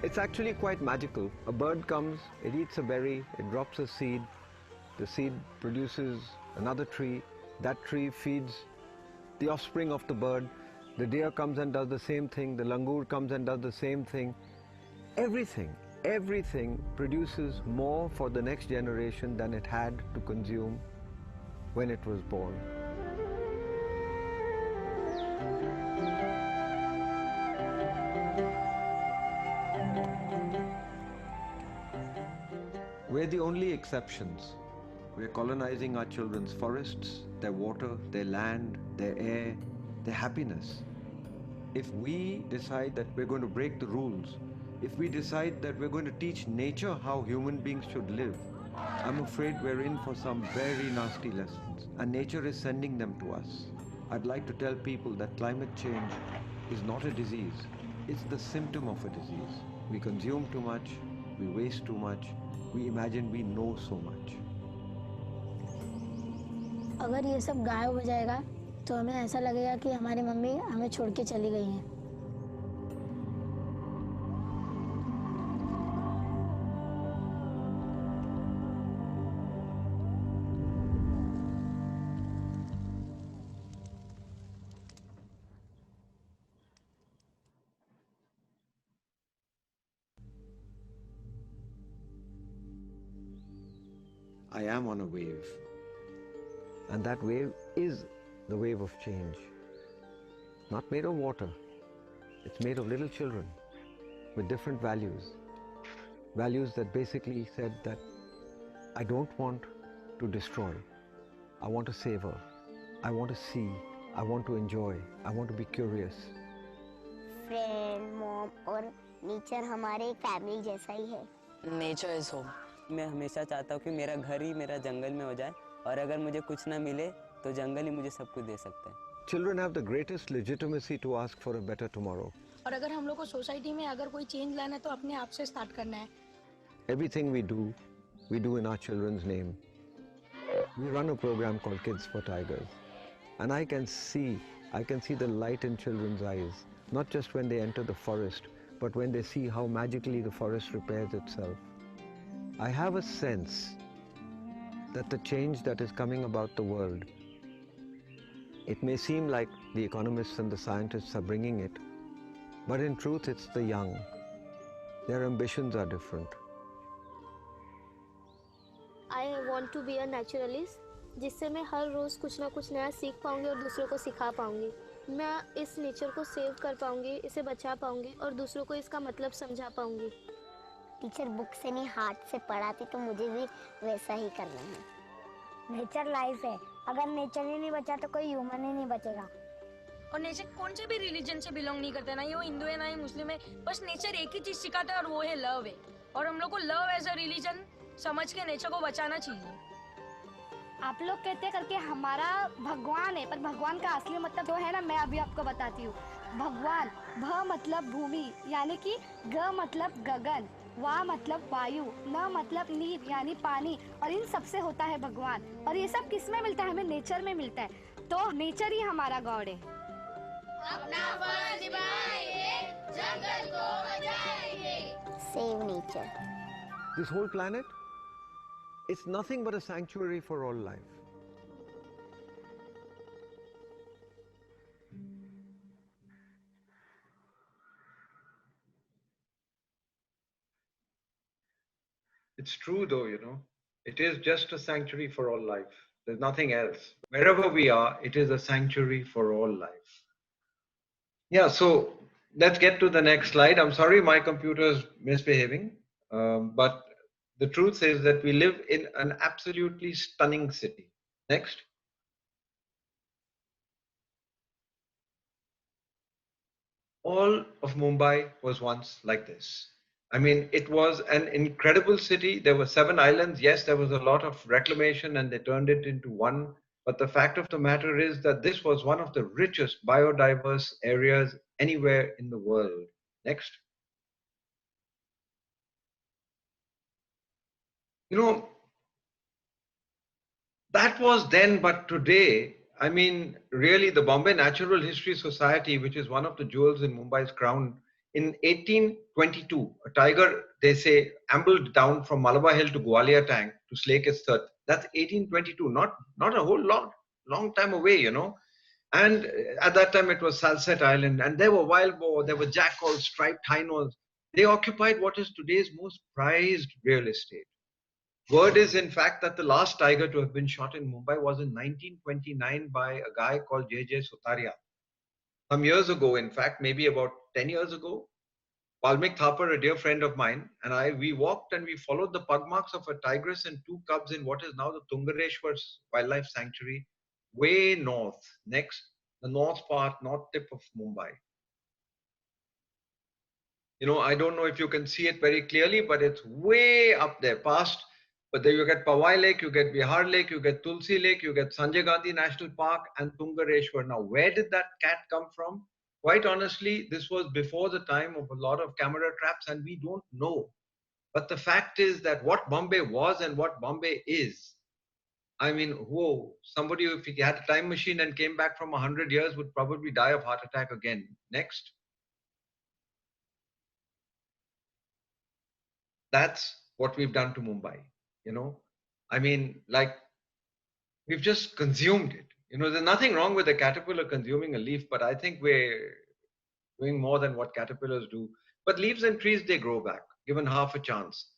It's actually quite magical. A bird comes, it eats a berry, it drops a seed, the seed produces another tree, that tree feeds the offspring of the bird, the deer comes and does the same thing, the langur comes and does the same thing. Everything produces more for the next generation than it had to consume when it was born. We're the only exceptions. We're colonizing our children's forests, their water, their land, their air, their happiness. If we decide that we're going to break the rules, if we decide that we're going to teach nature how human beings should live, I'm afraid we're in for some very nasty lessons, and nature is sending them to us. I'd like to tell people that climate change is not a disease, it's the symptom of a disease. We consume too much, we waste too much, we imagine we know so much. अगर ये सब गायब हो जाएगा तो हमें ऐसा लगेगा कि हमारी मम्मी हमें छोड़ के चली गई हैं। I am on a wave. And that wave is the wave of change. Not made of water. It's made of little children with different values. Values that basically said that I don't want to destroy. I want to savor. I want to see. I want to enjoy. I want to be curious. Friend, mom और nature हमारे family जैसा ही है. Nature is home. मैं हमेशा चाहता हूँ कि मेरा घर ही मेरा जंगल में हो जाए और अगर मुझे कुछ ना मिले तो जंगल ही मुझे सब कुछ दे सकता है. Children have the greatest legitimacy to ask for a better tomorrow. और अगर हम लोग को सोसाइटी में अगर कोई चेंज लाना है तो अपने आप से स्टार्ट करना है. Everything we do in our children's name. We run a program called Kids for Tigers, and I can see the light in children's eyes, not just when they enter the forest, but when they see how magically the forest repairs itself. I have a sense that the change that is coming about the world, it may seem like the economists and the scientists are bringing it, but in truth it's the young. Their ambitions are different. I want to be a naturalist, जिससे मैं हर रोज़ कुछ ना कुछ नया सीख पाऊंगी और दूसरों को सिखा पाऊंगी. मैं इस नेचर को सेव कर पाऊंगी, इसे बचा पाऊंगी और दूसरों को इसका मतलब समझा पाऊंगी. टीचर बुक से नहीं हाथ से पढ़ाती तो मुझे भी वैसा ही करना है. नेचर लाइफ है. अगर नेचर ही नहीं बचा तो कोई ह्यूमन ही नहीं बचेगा. और नेचर कौन से भी रिलीजन से बिलोंग नहीं करता, ना ये वो हिंदू है ना ही मुस्लिम है. बस नेचर एक ही चीज सिखाता है और वो है लव है. और हम लोग को लव एज अ रिलीजन समझ के नेचर को बचाना चाहिए. आप लोग कहते करके हमारा भगवान है, पर भगवान का असली मतलब जो है ना, मैं अभी आपको बताती हूँ. भगवान, भ मतलब भूमि यानी कि ग मतलब गगन, वा मतलब वायु, न मतलब नीर यानी पानी, और इन सब से होता है भगवान. और ये सब किस में मिलता है? हमें नेचर में मिलता है. तो नेचर ही हमारा गॉड है. अपना फर्ज निभाएंगे, जंगल को बचाएंगे. Save nature. This whole planet, it's nothing but a sanctuary for all life. It's true though, it is just a sanctuary for all life. There's nothing else. Wherever we are, it is a sanctuary for all life. Yeah, so let's get to the next slide. I'm sorry my computer's misbehaving, but the truth is that we live in an absolutely stunning city. Next. All of Mumbai was once like this. I mean, it was an incredible city. There were 7 islands. Yes, there was a lot of reclamation and they turned it into one. But the fact of the matter is that this was one of the richest biodiverse areas anywhere in the world. Next. That was then, but today, I mean, really, the Bombay Natural History Society, which is one of the jewels in Mumbai's crown, in 1822, a tiger, they say, ambled down from Malabar Hill to Gwalior Tank to slake its thirst. That's 1822, not a whole long time away, you know. And at that time, it was Salsette Island, and there were wild boar, there were jackals, striped hyenas. They occupied what is today's most prized real estate. Word is, in fact, that the last tiger to have been shot in Mumbai was in 1929 by a guy called J.J. Sotaria. Some years ago, in fact, maybe about 10 years ago, Valmik Thapar, a dear friend of mine, and I, we walked and we followed the pug marks of a tigress and two cubs in what is now the Tungareshwar Wildlife Sanctuary, way north, next, the north tip of Mumbai. You know, I don't know if you can see it very clearly, but it's way up there, past. But there you get Pawai Lake, you get Bihar Lake, you get Tulsi Lake, you get Sanjay Gandhi National Park and Tungareshwar. Now, where did that cat come from? Quite honestly, this was before the time of a lot of camera traps and we don't know. But the fact is that what Bombay was and what Bombay is, I mean, whoa, somebody, if he had a time machine and came back from 100 years, would probably die of heart attack again. Next. That's what we've done to Mumbai, you know. I mean, like, we've just consumed it. You know, there's nothing wrong with a caterpillar consuming a leaf, but I think we're doing more than what caterpillars do. But leaves and trees, they grow back, given half a chance.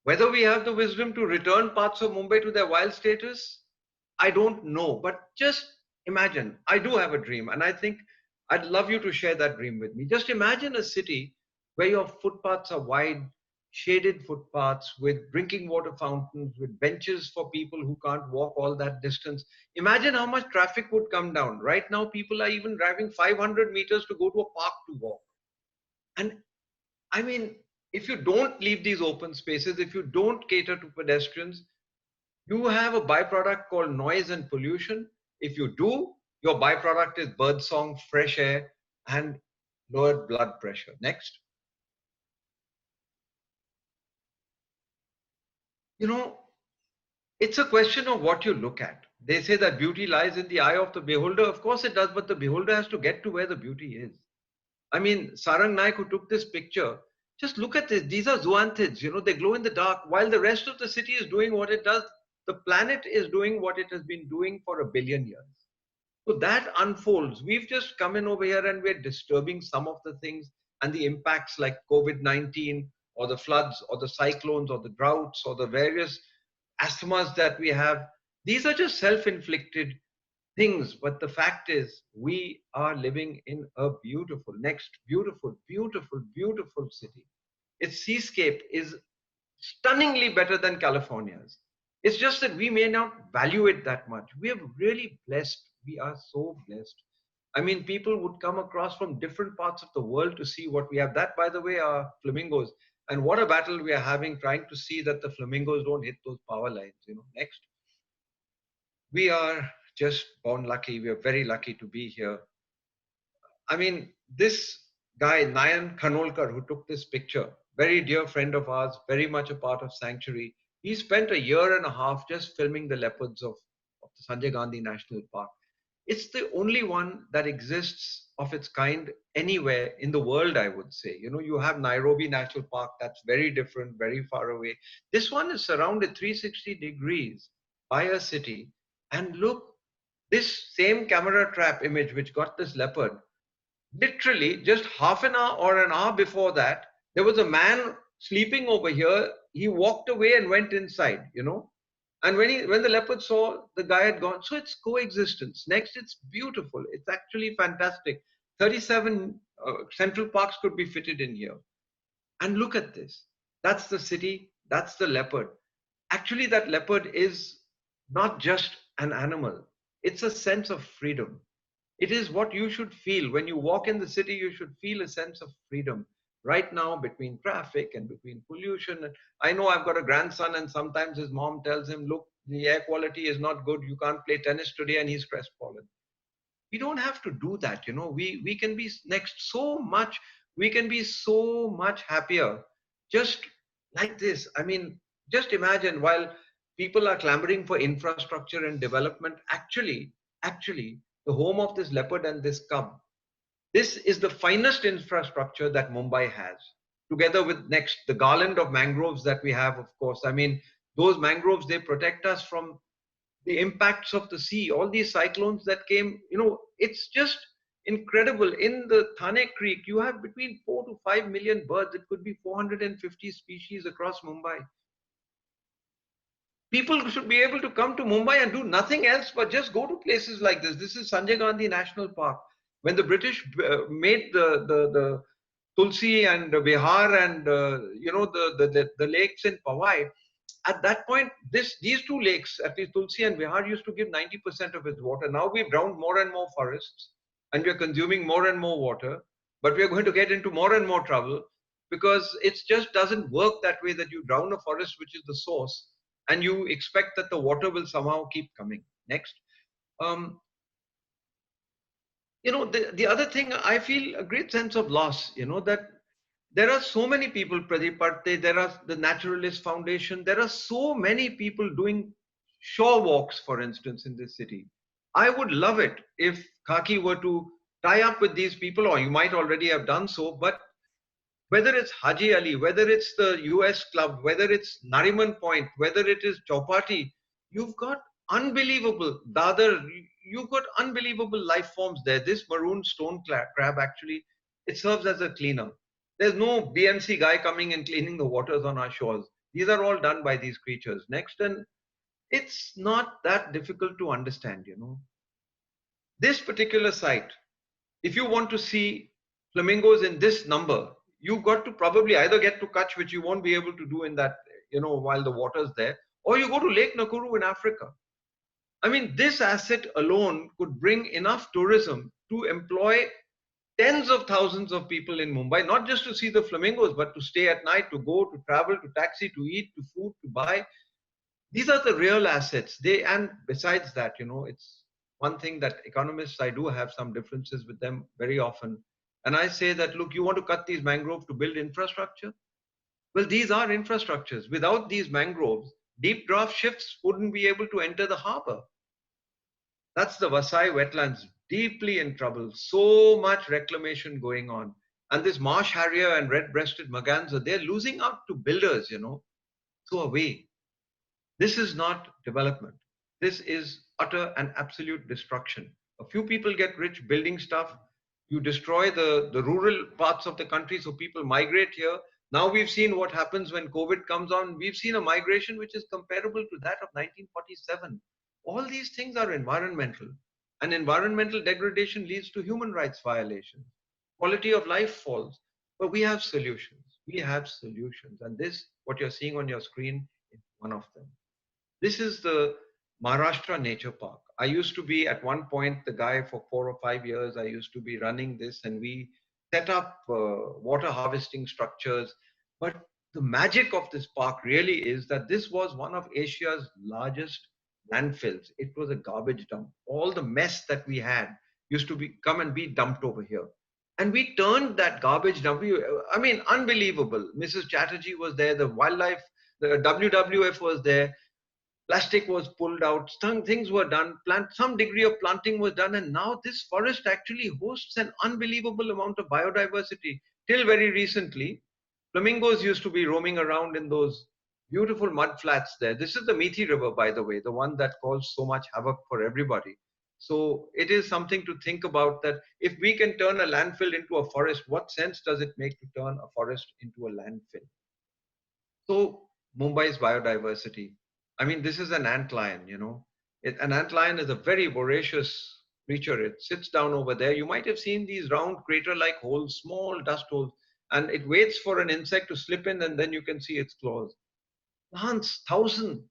Whether we have the wisdom to return parts of Mumbai to their wild status, I don't know. But just imagine, I do have a dream, and I think I'd love you to share that dream with me. Just imagine a city where your footpaths are wide, shaded footpaths with drinking water fountains, with benches for people who can't walk all that distance. Imagine how much traffic would come down. Right now, people are even driving 500 meters to go to a park to walk. And I mean, if you don't leave these open spaces, if you don't cater to pedestrians, you have a byproduct called noise and pollution. If you do, your byproduct is birdsong, fresh air, and lowered blood pressure. Next. You know, it's a question of what you look at. They say that beauty lies in the eye of the beholder. Of course it does, but the beholder has to get to where the beauty is. I mean, Sarang Naik, who took this picture, just look at this. These are zoanthids, you know, they glow in the dark. While the rest of the city is doing what it does, the planet is doing what it has been doing for 1 billion years. So that unfolds. We've just come in over here and we're disturbing some of the things and the impacts like COVID-19 or the floods or the cyclones or the droughts or the various asthmas that we have. These are just self-inflicted things. But the fact is, we are living in a beautiful, beautiful city. Its seascape is stunningly better than California's. It's just that we may not value it that much. We are really blessed. We are so blessed. I mean, people would come across from different parts of the world to see what we have. That, by the way, are flamingos. And what a battle we are having trying to see that the flamingos don't hit those power lines. You know, next. We are just born lucky. We are very lucky to be here. I mean, this guy, Nayan Khanolkar, who took this picture, very dear friend of ours, very much a part of Sanctuary. He spent 1.5 years just filming the leopards of the Sanjay Gandhi National Park. It's the only one that exists of its kind anywhere in the world, I would say. You know, you have Nairobi National Park, that's very different, very far away. This one is surrounded 360 degrees by a city. And look, this same camera trap image which got this leopard, literally just half an hour or an hour before that, there was a man sleeping over here. He walked away and went inside, you know. And when the leopard saw the guy had gone, so it's coexistence. Next, it's beautiful. It's actually fantastic. 37 central parks could be fitted in here. And look at this. That's the city. That's the leopard. Actually, that leopard is not just an animal. It's a sense of freedom. It is what you should feel. When you walk in the city, you should feel a sense of freedom. Right now, between traffic and between pollution. I know I've got a grandson and sometimes his mom tells him, look, the air quality is not good. You can't play tennis today, and he's crestfallen. We don't have to do that. You know, we can be next so much. We can be so much happier just like this. I mean, just imagine while people are clamoring for infrastructure and development, actually, the home of this leopard and this cub This is the finest infrastructure that Mumbai has, together with next the garland of mangroves that we have, of course. I mean, those mangroves, they protect us from the impacts of the sea, all these cyclones that came, it's just incredible. In the Thane Creek, you have between 4 to 5 million birds. It could be 450 species across Mumbai. People should be able to come to Mumbai and do nothing else but just go to places like this. This is Sanjay Gandhi National Park. When the British made the Tulsi and Bihar and the lakes in Powai, at that point, these two lakes, at least Tulsi and Bihar, used to give 90% of its water. Now we've drowned more and more forests, and we're consuming more and more water, but we're going to get into more and more trouble because it just doesn't work that way, that you drown a forest, which is the source, and you expect that the water will somehow keep coming. Next. The other thing, I feel a great sense of loss, that there are so many people, Pradeep Parte, there are the Naturalist Foundation, there are so many people doing shore walks, for instance, in this city. I would love it if Khaki were to tie up with these people, or you might already have done so, but whether it's Haji Ali, whether it's the US Club, whether it's Nariman Point, whether it is Chowpatty, you've got unbelievable Dadar, you've got unbelievable life forms there. This maroon stone crab, actually, it serves as a cleaner. There's no BMC guy coming and cleaning the waters on our shores. These are all done by these creatures. Next, and it's not that difficult to understand, This particular site, if you want to see flamingos in this number, you've got to probably either get to Kutch, which you won't be able to do in that, while the water's there, or you go to Lake Nakuru in Africa. I mean, this asset alone could bring enough tourism to employ tens of thousands of people in Mumbai, not just to see the flamingos, but to stay at night, to go, to travel, to taxi, to eat, to food, to buy. These are the real assets. And besides that, it's one thing that economists, I do have some differences with them very often. And I say that, look, you want to cut these mangroves to build infrastructure? Well, these are infrastructures. Without these mangroves, deep draft ships wouldn't be able to enter the harbor. That's the Vasai wetlands, deeply in trouble. So much reclamation going on. And this marsh harrier and red-breasted merganser, they're losing out to builders, So away. This is not development. This is utter and absolute destruction. A few people get rich building stuff. You destroy the rural parts of the country, so people migrate here. Now we've seen what happens when COVID comes on. We've seen a migration which is comparable to that of 1947. All these things are environmental, and environmental degradation leads to human rights violations. Quality of life falls, but we have solutions. We have solutions, and this, what you're seeing on your screen, is one of them. This is the Maharashtra Nature Park. I used to be at one point the guy for 4 or 5 years. I used to be running this, and we set up water harvesting structures. But the magic of this park really is that this was one of Asia's largest landfills. It was a garbage dump. All the mess that we had used to come and be dumped over here. And we turned that garbage dump. I mean, unbelievable. Mrs. Chatterjee was there. The wildlife, the WWF was there. Plastic was pulled out. Some things were done. Some degree of planting was done. And now this forest actually hosts an unbelievable amount of biodiversity. Till very recently, flamingos used to be roaming around in those beautiful mud flats there. This is the Methi River, by the way, the one that caused so much havoc for everybody. So it is something to think about, that if we can turn a landfill into a forest, what sense does it make to turn a forest into a landfill? So Mumbai's biodiversity. I mean, this is an antlion, an antlion is a very voracious creature. It sits down over there. You might have seen these round crater-like holes, small dust holes, and it waits for an insect to slip in, and then you can see its claws. Plants, 1,000.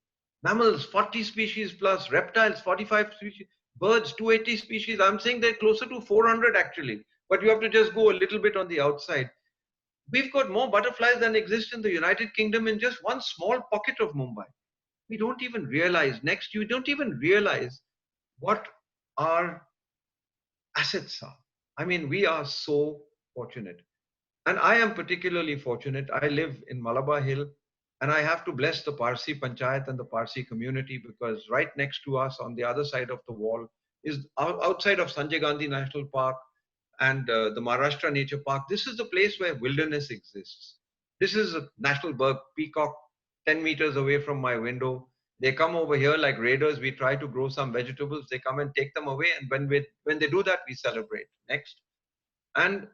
Mammals, 40 species plus. Reptiles, 45 species. Birds, 280 species. I'm saying they're closer to 400 actually. But you have to just go a little bit on the outside. We've got more butterflies than exist in the United Kingdom in just one small pocket of Mumbai. We don't even realize. Next, you don't even realize what our assets are. I mean, we are so fortunate. And I am particularly fortunate. I live in Malabar Hill, and I have to bless the Parsi Panchayat and the Parsi community, because right next to us on the other side of the wall is outside of Sanjay Gandhi National Park and the Maharashtra Nature Park, this is the place where wilderness exists. This is a national bird, peacock, 10 meters away from my window. They come over here like raiders. We try to grow some vegetables. They come and take them away. And when they do that, we celebrate. Next. And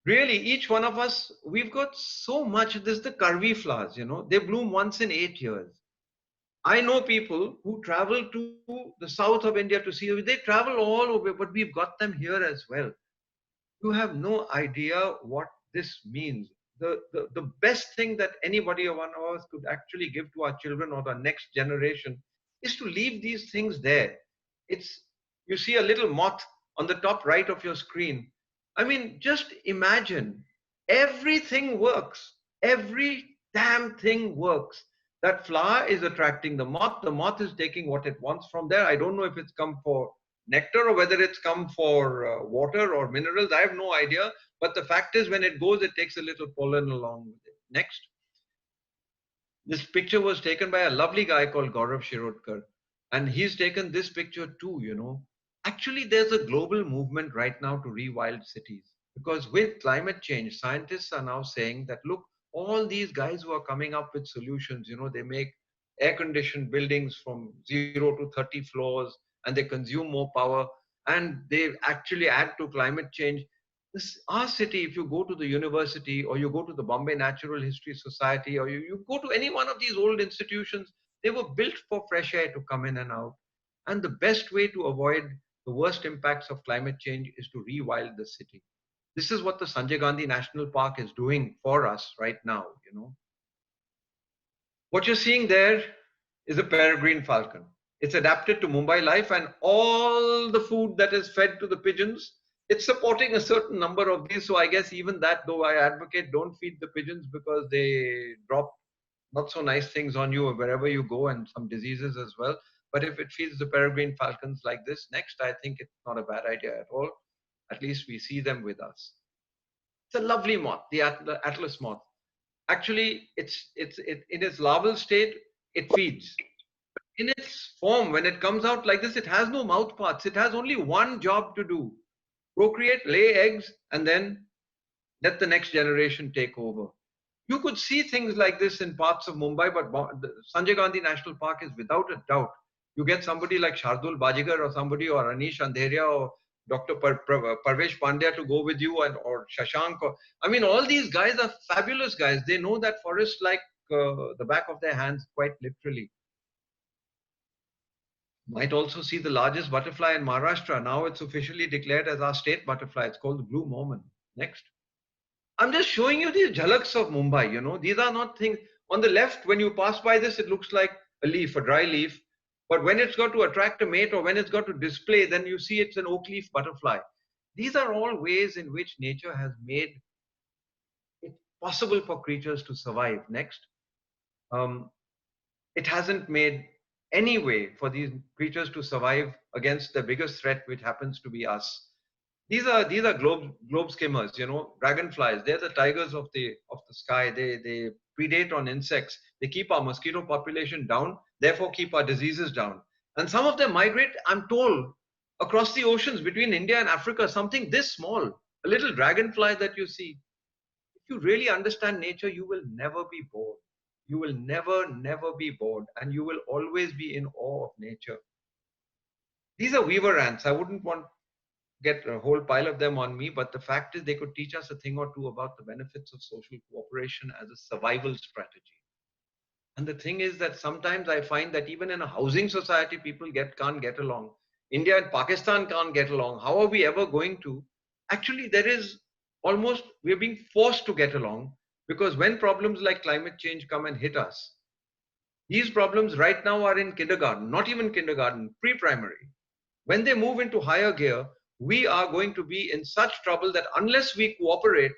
really, each one of us, we've got so much. This is the curvy flowers, they bloom once in 8 years. I know people who travel to the south of India to see, they travel all over, but we've got them here as well. You have no idea what this means. The best thing that anybody one of us could actually give to our children or the next generation is to leave these things there. You see a little moth on the top right of your screen. I mean, just imagine, everything works. Every damn thing works. That flower is attracting the moth is taking what it wants from there. I don't know if it's come for nectar or whether it's come for water or minerals. I have no idea. But the fact is, when it goes, it takes a little pollen along with it. Next. This picture was taken by a lovely guy called Gaurav Shirodkar. And he's taken this picture too, Actually, there's a global movement right now to rewild cities. Because with climate change, scientists are now saying that, look, all these guys who are coming up with solutions, they make air-conditioned buildings from 0 to 30 floors, and they consume more power, and they actually add to climate change. Our city, if you go to the university or you go to the Bombay Natural History Society or you go to any one of these old institutions, they were built for fresh air to come in and out. And the best way to avoid the worst impacts of climate change is to rewild the city. This is what the Sanjay Gandhi National Park is doing for us right now, What you're seeing there is a peregrine falcon. It's adapted to Mumbai life, and all the food that is fed to the pigeons, it's supporting a certain number of these. So I guess even that, though I advocate don't feed the pigeons because they drop not so nice things on you wherever you go, and some diseases as well. But if it feeds the peregrine falcons like this next, I think it's not a bad idea at all. At least we see them with us. It's a lovely moth, the Atlas moth. Actually, in its larval state, it feeds. In its form, when it comes out like this, it has no mouth parts. It has only one job to do: procreate, lay eggs, and then let the next generation take over. You could see things like this in parts of Mumbai, but Sanjay Gandhi National Park is without a doubt. You get somebody like Shardul Bajigar or somebody, or Anish Andheria or Dr. Parvesh Pandya to go with you, or Shashank. I mean, all these guys are fabulous guys. They know that forest like the back of their hands, quite literally. Might also see the largest butterfly in Maharashtra. Now it's officially declared as our state butterfly. It's called the blue Mormon. Next. I'm just showing you these jhalaks of Mumbai, These are not things. On the left, when you pass by this, it looks like a leaf, a dry leaf. But when it's got to attract a mate or when it's got to display, then you see it's an oak leaf butterfly. These are all ways in which nature has made it possible for creatures to survive. Next. It hasn't made any way for these creatures to survive against the biggest threat, which happens to be us. These are globe skimmers, dragonflies. They're the tigers of the sky. They predate on insects. They keep our mosquito population down, therefore keep our diseases down. And some of them migrate, I'm told, across the oceans between India and Africa, something this small, a little dragonfly that you see. If you really understand nature, you will never be bored. You will never be bored, and you will always be in awe of nature. These are weaver ants. I wouldn't want to get a whole pile of them on me, but the fact is they could teach us a thing or two about the benefits of social cooperation as a survival strategy. And the thing is that sometimes I find that even in a housing society, people can't get along. India and Pakistan can't get along. How are we ever going to? Actually, we're being forced to get along, because when problems like climate change come and hit us, these problems right now are in kindergarten, not even kindergarten, pre-primary. When they move into higher gear, we are going to be in such trouble that unless we cooperate,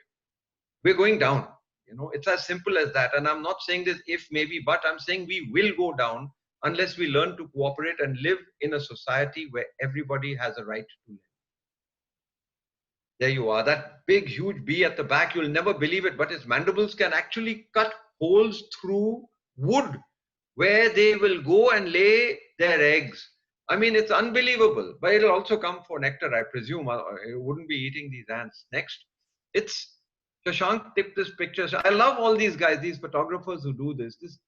we're going down. It's as simple as that. And I'm not saying this if, maybe, but I'm saying we will go down unless we learn to cooperate and live in a society where everybody has a right to live. There you are, that big, huge bee at the back. You'll never believe it, but its mandibles can actually cut holes through wood where they will go and lay their eggs. I mean, it's unbelievable. But it'll also come for nectar, I presume. It wouldn't be eating these ants. Next, it's Shashank tipped this picture. I love all these guys, these photographers who do this. This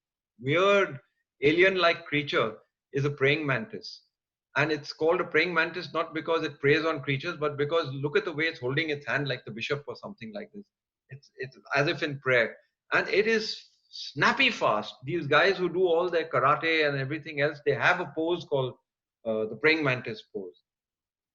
weird alien-like creature is a praying mantis. And it's called a praying mantis not because it preys on creatures, but because look at the way it's holding its hand like the bishop or something like this. It's as if in prayer. And it is snappy fast. These guys who do all their karate and everything else, they have a pose called the praying mantis pose.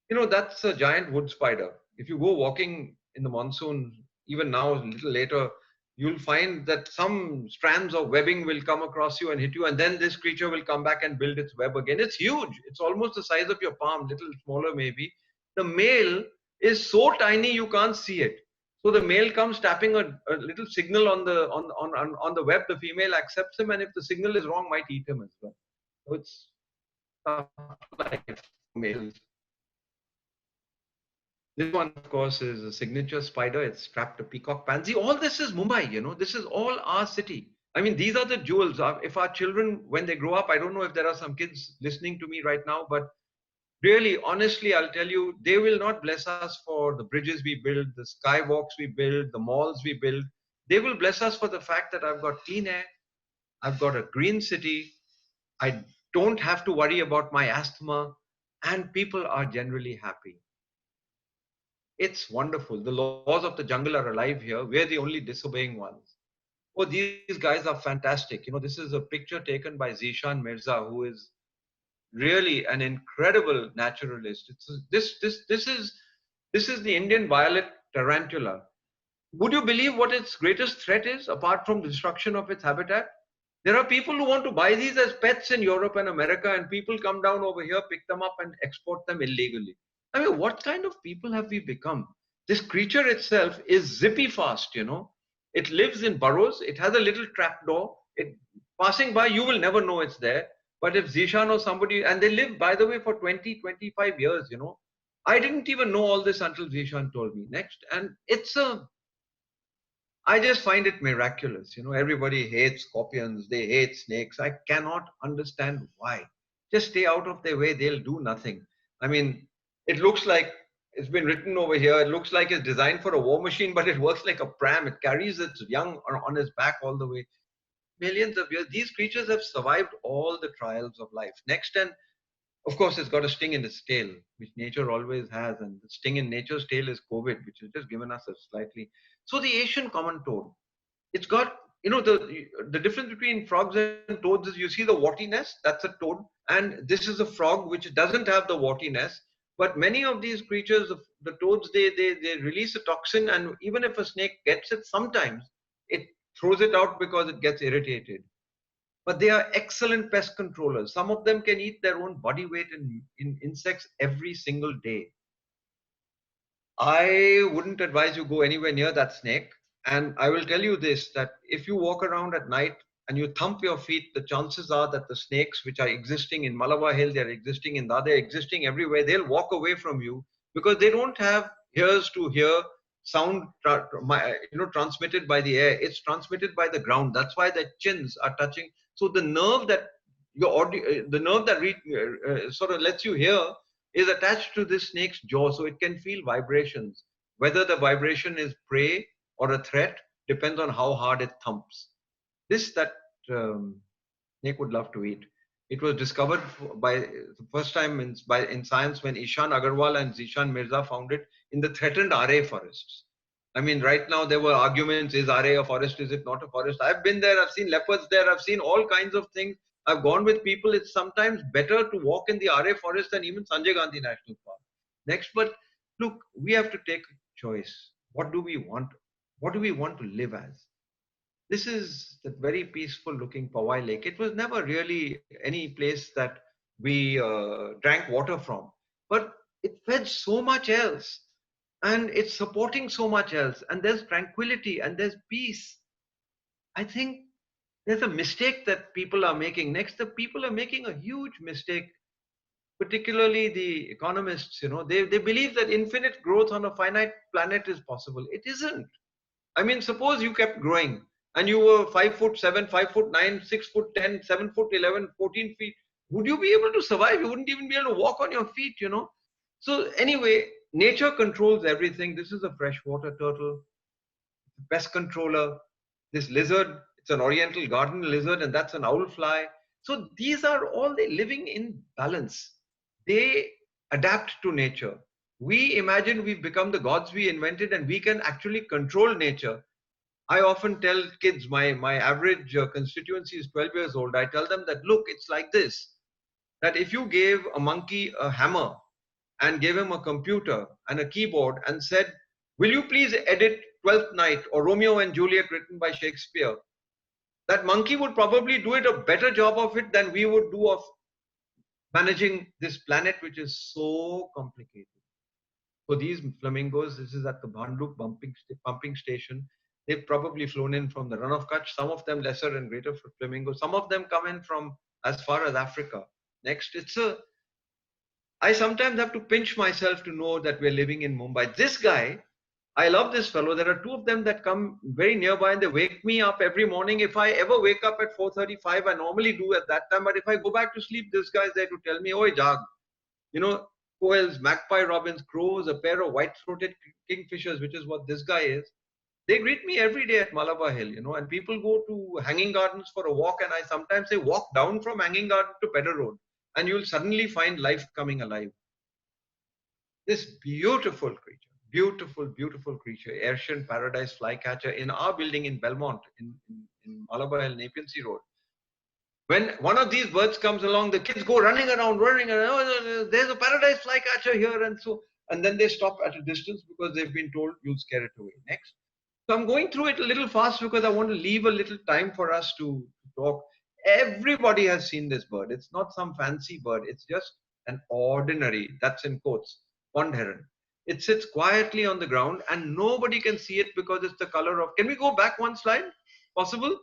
You know, that's a giant wood spider. If you go walking in the monsoon, even now, a little later, you'll find that some strands of webbing will come across you and hit you, and then this creature will come back and build its web again. It's huge. It's almost the size of your palm, little smaller maybe. The male is so tiny you can't see it. So the male comes tapping a little signal on the web. The female accepts him, and if the signal is wrong, might eat him as well. So it's tough life for males. This one, of course, is a signature spider. It's strapped to peacock pansy. All this is Mumbai, you know. This is all our city. I mean, these are the jewels. If our children, when they grow up, I don't know if there are some kids listening to me right now, but really, honestly, I'll tell you, they will not bless us for the bridges we build, the skywalks we build, the malls we build. They will bless us for the fact that I've got clean air, I've got a green city, I don't have to worry about my asthma, and people are generally happy. It's wonderful. The laws of the jungle are alive here. We're the only disobeying ones. Oh, these guys are fantastic. You know, this is a picture taken by Zishan Mirza, who is really an incredible naturalist. This is the Indian violet tarantula. Would you believe what its greatest threat is, apart from the destruction of its habitat? There are people who want to buy these as pets in Europe and America, and people come down over here, pick them up, and export them illegally. I mean, what kind of people have we become? This creature itself is zippy fast, you know. It lives in burrows. It has a little trap door. It passing by, you will never know it's there. But if Zishan or somebody, and they live, by the way, for 20, 25 years, you know. I didn't even know all this until Zishan told me. Next, and I just find it miraculous. You know, everybody hates scorpions, they hate snakes. I cannot understand why. Just stay out of their way, they'll do nothing. I mean, it looks like it's been written over here. It looks like it's designed for a war machine, but it works like a pram. It carries its young on its back all the way. Millions of years. These creatures have survived all the trials of life. Next, and of course, it's got a sting in its tail, which nature always has. And the sting in nature's tail is COVID, which has just given us a slightly. So the Asian common toad, it's got, you know, the difference between frogs and toads is you see the wartiness, that's a toad. And this is a frog which doesn't have the wartiness. But many of these creatures, the toads, they release a toxin, and even if a snake gets it, sometimes it throws it out because it gets irritated. But they are excellent pest controllers. Some of them can eat their own body weight in insects every single day. I wouldn't advise you go anywhere near that snake. And I will tell you this, that if you walk around at night and you thump your feet, the chances are that the snakes which are existing in Malabar Hill, they're existing in Dada, they're existing everywhere, they'll walk away from you because they don't have ears to hear sound transmitted by the air. It's transmitted by the ground. That's why their chins are touching. So the nerve that sort of lets you hear is attached to this snake's jaw, so it can feel vibrations. Whether the vibration is prey or a threat depends on how hard it thumps. That snake would love to eat. It was discovered by the first time in science when Ishan Agarwal and Zishan Mirza found it in the threatened RA forests. I mean, right now there were arguments, is RA a forest, is it not a forest? I've been there, I've seen leopards there, I've seen all kinds of things. I've gone with people. It's sometimes better to walk in the RA forest than even Sanjay Gandhi National Park. Next, but look, we have to take a choice. What do we want? What do we want to live as? This is that very peaceful looking Powai Lake. It was never really any place that we drank water from, but it fed so much else, and it's supporting so much else, and there's tranquility and there's peace. I think there's a mistake that people are making. Next, the people are making a huge mistake, particularly the economists. You know, they believe that infinite growth on a finite planet is possible. It isn't. I mean, suppose you kept growing and you were 5'7", 5'9", 6'10", 7'11", 14 feet. would you be able to survive? You wouldn't even be able to walk on your feet, you know. So anyway, nature controls everything. This is a freshwater turtle, pest controller. This lizard, it's an oriental garden lizard, and that's an owl fly. So these are all they living in balance. They adapt to nature. We imagine we've become the gods we invented, and we can actually control nature. I often tell kids, my average constituency is 12 years old. I tell them that, look, it's like this, that if you gave a monkey a hammer and gave him a computer and a keyboard and said, will you please edit Twelfth Night or Romeo and Juliet written by Shakespeare, that monkey would probably do it a better job of it than we would do of managing this planet, which is so complicated. So these flamingos, this is at the Bhanduk pumping station. They've probably flown in from the Run of Kutch, some of them lesser and greater flamingos. Some of them come in from as far as Africa. Next, I sometimes have to pinch myself to know that we're living in Mumbai. This guy, I love this fellow. There are two of them that come very nearby and they wake me up every morning. If I ever wake up at 4:35, I normally do at that time. But if I go back to sleep, this guy's there to tell me, oi, jag. You know, quails, magpie robins, crows, a pair of white-throated kingfishers, which is what this guy is. They greet me every day at Malabar Hill, you know, and people go to Hanging Gardens for a walk, and I sometimes say walk down from Hanging Garden to Pedder Road, and you'll suddenly find life coming alive. This beautiful creature, beautiful creature, Ayrshire paradise flycatcher in our building in Belmont, in Malabar Hill, Nepean Sea Road. When one of these birds comes along, the kids go running around, oh, there's a paradise flycatcher here, and then they stop at a distance because they've been told you'll scare it away. Next. So I'm going through it a little fast because I want to leave a little time for us to talk. Everybody has seen this bird. It's not some fancy bird. It's just an ordinary, that's in quotes, pond heron. It sits quietly on the ground and nobody can see it because it's the color of, can we go back one slide? Possible?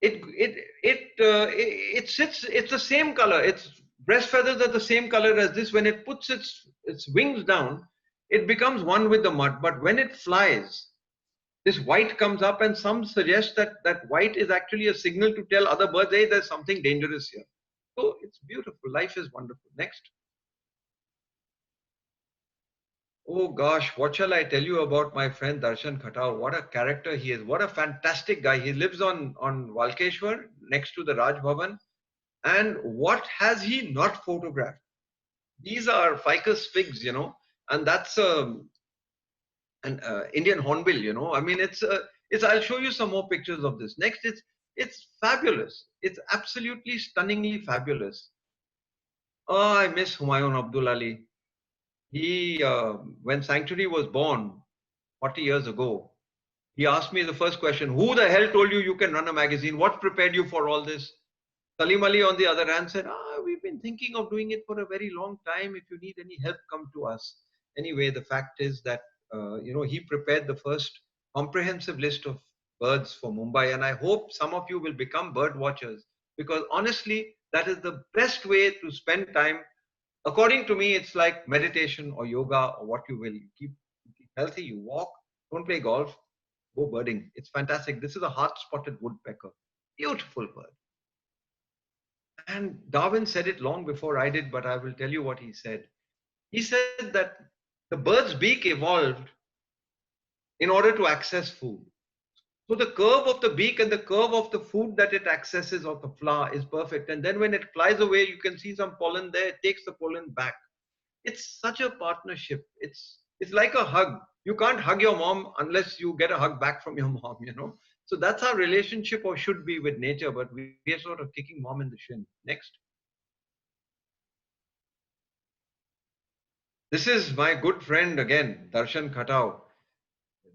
It sits, it's the same color. Its breast feathers are the same color as this. When it puts its wings down, it becomes one with the mud. But when it flies, this white comes up, and some suggest that white is actually a signal to tell other birds, hey, there's something dangerous here. So it's beautiful. Life is wonderful. Next. Oh gosh, what shall I tell you about my friend Darshan Khatau? What a character he is. What a fantastic guy. He lives on Walkeshwar next to the Raj Bhavan. And what has he not photographed? These are ficus figs, you know, and that's an Indian hornbill, you know. I mean, I'll show you some more pictures of this. Next, it's fabulous. It's absolutely stunningly fabulous. Oh, I miss Humayun Abdul Ali. He, when Sanctuary was born 40 years ago, he asked me the first question, who the hell told you can run a magazine? What prepared you for all this? Salim Ali, on the other hand, said, we've been thinking of doing it for a very long time. If you need any help, come to us. Anyway, the fact is that, you know, he prepared the first comprehensive list of birds for Mumbai. And I hope some of you will become bird watchers, because honestly, that is the best way to spend time. According to me, it's like meditation or yoga or what you will. You keep healthy, you walk, don't play golf, go birding. It's fantastic. This is a heart-spotted woodpecker. Beautiful bird. And Darwin said it long before I did, but I will tell you what he said. He said that the bird's beak evolved in order to access food. So the curve of the beak and the curve of the food that it accesses of the flower is perfect. And then when it flies away, you can see some pollen there, it takes the pollen back. It's such a partnership. It's like a hug. You can't hug your mom unless you get a hug back from your mom, you know. So that's our relationship, or should be, with nature, but we are sort of kicking mom in the shin. Next. This is my good friend again, Darshan Khatau.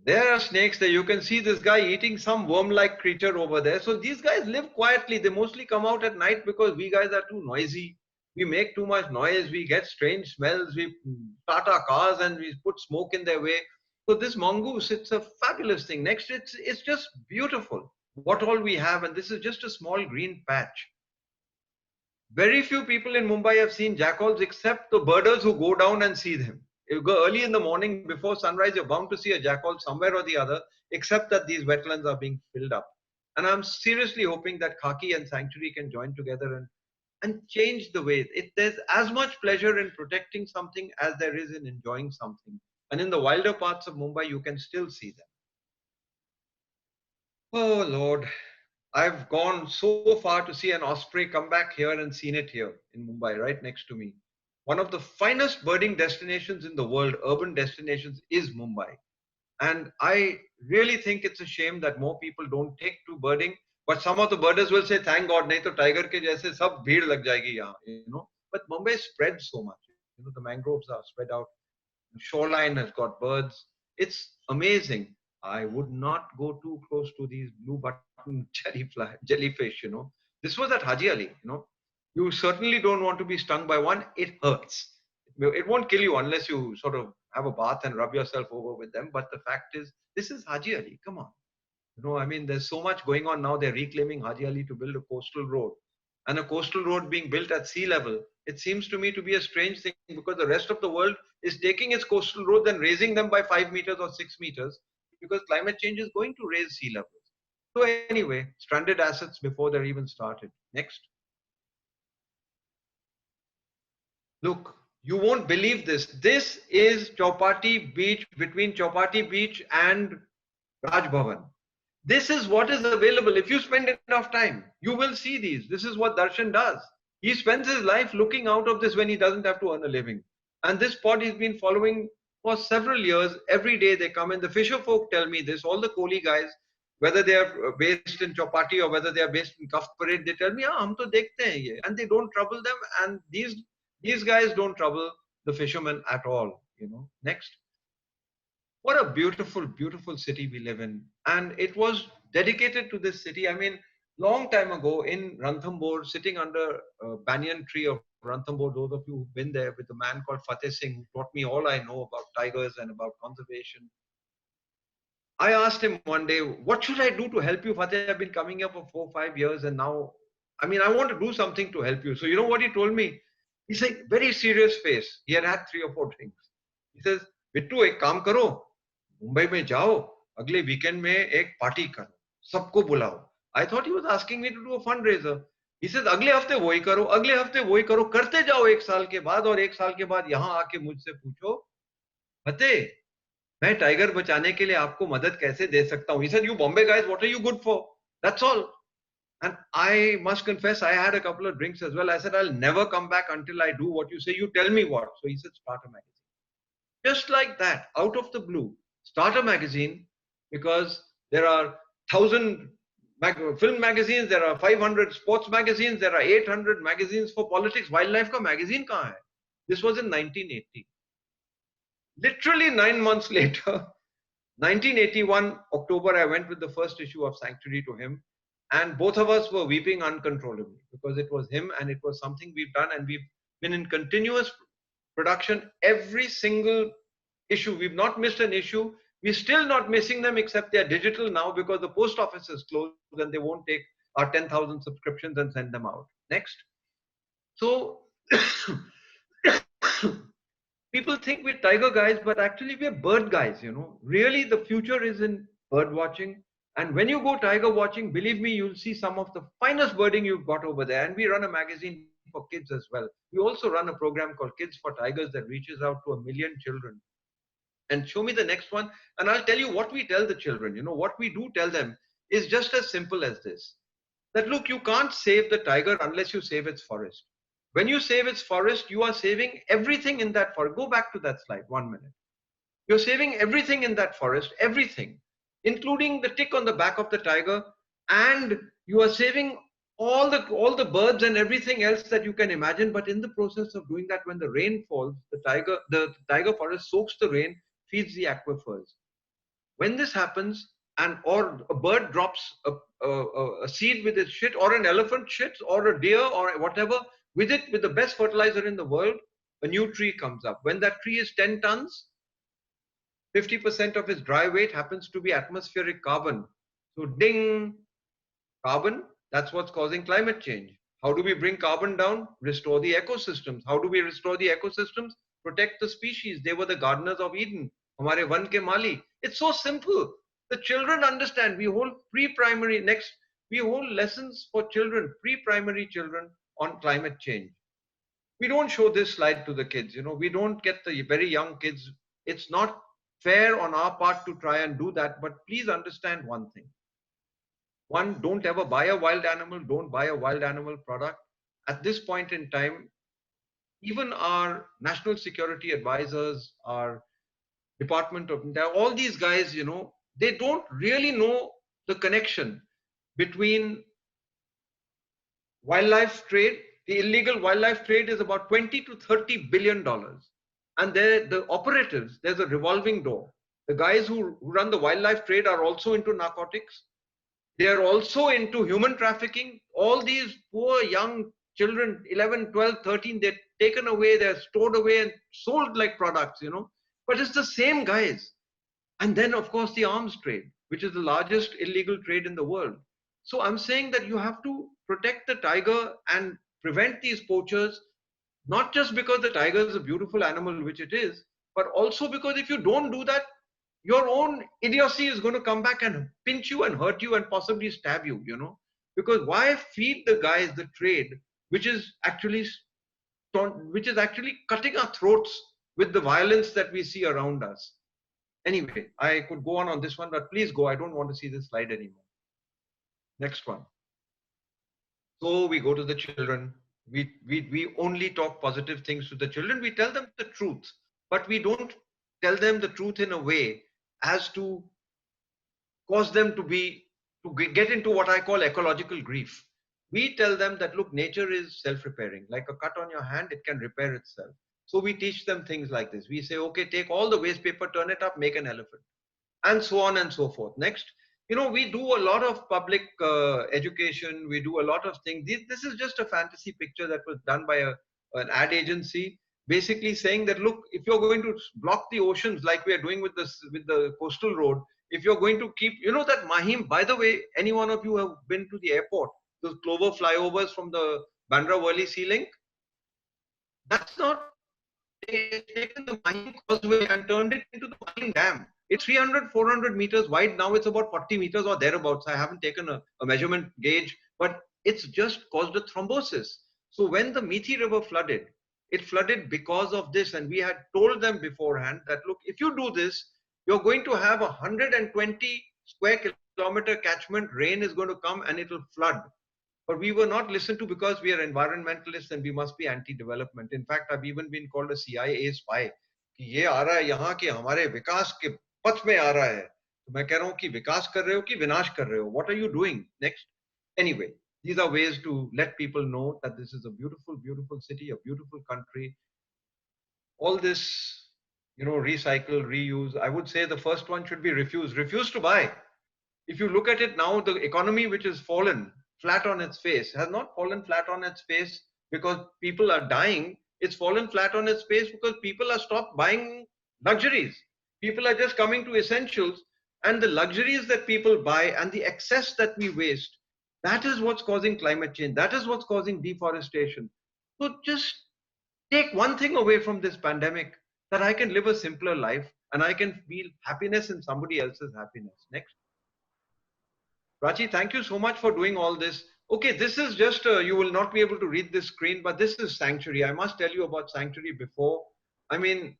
There are snakes there. You can see this guy eating some worm-like creature over there. So these guys live quietly. They mostly come out at night because we guys are too noisy. We make too much noise. We get strange smells. We start our cars and we put smoke in their way. So this mongoose, it's a fabulous thing. Next, it's just beautiful what all we have. And this is just a small green patch. Very few people in Mumbai have seen jackals except the birders who go down and see them. If you go early in the morning before sunrise, you're bound to see a jackal somewhere or the other, except that these wetlands are being filled up. And I'm seriously hoping that Khaki and Sanctuary can join together and change the way. There's as much pleasure in protecting something as there is in enjoying something. And in the wilder parts of Mumbai, you can still see them. Oh Lord, I've gone so far to see an osprey come back here and seen it here in Mumbai, right next to me. One of the finest birding destinations in the world, urban destinations, is Mumbai. And I really think it's a shame that more people don't take to birding. But some of the birders will say, thank God, nahi to tiger ke jaise sab bheed lag jayegi yahan, you know. But Mumbai spreads so much. You know, the mangroves are spread out. The shoreline has got birds. It's amazing. I would not go too close to these blue button jellyfish, you know. This was at Haji Ali, you know. You certainly don't want to be stung by one. It hurts. It won't kill you unless you sort of have a bath and rub yourself over with them. But the fact is, this is Haji Ali. Come on. You know, I mean, there's so much going on now. They're reclaiming Haji Ali to build a coastal road. And a coastal road being built at sea level, it seems to me to be a strange thing because the rest of the world is taking its coastal roads and raising them by 5 meters or 6 meters because climate change is going to raise sea levels. So anyway, stranded assets before they're even started. Next. Look, you won't believe this. This is Chowpatty Beach, between Chowpatty Beach and Raj Bhavan. This is what is available. If you spend enough time, you will see these. This is what Darshan does. He spends his life looking out of this when he doesn't have to earn a living. And this spot he's been following for several years. Every day they come in. The fisher folk tell me this. All the Kohli guys, whether they are based in Chowpatty or whether they are based in Kaft Parade, they tell me, "Ah, hum to dekhte hain ye." And they don't trouble them. And these guys don't trouble the fishermen at all. You know. Next. What a beautiful, beautiful city we live in. And it was dedicated to this city. I mean, long time ago in Ranthambore, sitting under a banyan tree of Ranthambore, those of you who've been there, with a man called Fateh Singh, who taught me all I know about tigers and about conservation. I asked him one day, what should I do to help you, Fateh? I've been coming here for 4 or 5 years and now, I mean, I want to do something to help you. So you know what he told me? He said, very serious face. He had 3 or 4 drinks. He says, Bittu, ek kaam karo. Mumbai में जाओ अगले weekend में एक party करो सबको बुलाओ I thought he was asking me to do a fundraiser he said अगले हफ्ते वही करो अगले हफ्ते वही करो करते जाओ 1 साल के बाद और 1 साल के बाद यहां आके मुझसे पूछो फतेह मैं टाइगर बचाने के लिए आपको मदद कैसे दे सकता हूं he said you Bombay guys what are you good for that's all and I must confess I had a couple of drinks as well. I said I'll never come back until I do what you say. You tell me what. So he said start a magazine. Just like that, out of the blue, start a magazine, because there are 1,000 film magazines, there are 500 sports magazines, there are 800 magazines for politics. Wildlife ka magazine kahan hai? This was in 1980. Literally 9 months later, 1981 October, I went with the first issue of Sanctuary to him, and both of us were weeping uncontrollably because it was him and it was something we've done, and we've been in continuous production every single issue. We've not missed an issue. We're still not missing them, except they're digital now because the post office is closed and they won't take our 10,000 subscriptions and send them out. Next. So people think we're tiger guys, but actually we're bird guys, you know. Really, the future is in bird watching. And when you go tiger watching, believe me, you'll see some of the finest birding you've got over there. And we run a magazine for kids as well. We also run a program called Kids for Tigers that reaches out to 1 million children. And show me the next one, and I'll tell you what we tell the children. You know, what we do tell them is just as simple as this. That look, you can't save the tiger unless you save its forest. When you save its forest, you are saving everything in that forest. Go back to that slide, 1 minute. You're saving everything in that forest, everything, including the tick on the back of the tiger, and you are saving all the birds and everything else that you can imagine. But in the process of doing that, when the rain falls, the tiger forest soaks the rain, feeds the aquifers. When this happens, or a bird drops a seed with its shit, or an elephant shits, or a deer, or whatever, with the best fertilizer in the world, a new tree comes up. When that tree is 10 tons, 50% of its dry weight happens to be atmospheric carbon. So ding, carbon, that's what's causing climate change. How do we bring carbon down? Restore the ecosystems. How do we restore the ecosystems? Protect the species. They were the gardeners of Eden. Hamare van ke mali. It's so simple. The children understand. We hold pre-primary. Next We hold lessons for children, pre-primary children, on climate change. We don't show this slide to the kids. We don't get the very young kids. It's not fair on our part to try and do that. But please understand one thing. One, don't ever buy a wild animal. Don't buy a wild animal product. At this point in time, even our national security advisors, our Department of, all these guys, they don't really know the connection between wildlife trade. The illegal wildlife trade is about 20 to 30 billion dollars, and the operatives, there's a revolving door. The guys who run the wildlife trade are also into narcotics. They are also into human trafficking. All these poor young children, 11, 12, 13, they're taken away, they're stored away and sold like products, but it's the same guys. And then, of course, the arms trade, which is the largest illegal trade in the world. So I'm saying that you have to protect the tiger and prevent these poachers, not just because the tiger is a beautiful animal, which it is, but also because if you don't do that, your own idiocy is going to come back and pinch you and hurt you and possibly stab you, because why feed the guys the trade, which is actually cutting our throats with the violence that we see around us. Anyway, I could go on this one, but please go. I don't want to see this slide anymore. Next one. So we go to the children. We only talk positive things to the children. We tell them the truth, but we don't tell them the truth in a way as to cause them to get into what I call ecological grief. We tell them that, look, nature is self-repairing. Like a cut on your hand, it can repair itself. So we teach them things like this. We say, okay, take all the waste paper, turn it up, make an elephant, and so on and so forth. Next, we do a lot of public education. We do a lot of things. This is just a fantasy picture that was done by an ad agency, basically saying that, look, if you're going to block the oceans like we are doing with the coastal road, if you're going to keep, that Mahim, by the way, any one of you have been to the airport, those clover flyovers from the Bandra Worli Sea Link, that's not, they've taken the Mahim causeway and turned it into the Mahim Dam. It's 300, 400 meters wide. Now it's about 40 meters or thereabouts. I haven't taken a measurement gauge, but it's just caused a thrombosis. So when the Methi River flooded, it flooded because of this. And we had told them beforehand that, look, if you do this, you're going to have 120 square kilometer catchment. Rain is going to come and it will flood. But we were not listened to because we are environmentalists and we must be anti-development. In fact, I've even been called a CIA spy. कि ये आ रहा है यहाँ के हमारे विकास के पथ में आ रहा है. तो मैं कह रहा हूँ कि विकास कर रहे हो कि विनाश कर रहे हो. What are you doing? Next. Anyway, these are ways to let people know that this is a beautiful, beautiful city, a beautiful country. All this, recycle, reuse. I would say the first one should be refuse. Refuse to buy. If you look at it now, the economy which has fallen flat on its face has not fallen flat on its face because people are dying. It's fallen flat on its face because people are stopped buying luxuries. People are just coming to essentials, and the luxuries that people buy and the excess that we waste, that is what's causing climate change. That is what's causing deforestation. So just take one thing away from this pandemic, that I can live a simpler life and I can feel happiness in somebody else's happiness. Next. Prachi, thank you so much for doing all this. Okay, this is just, you will not be able to read this screen, but this is Sanctuary. I must tell you about Sanctuary before. I mean,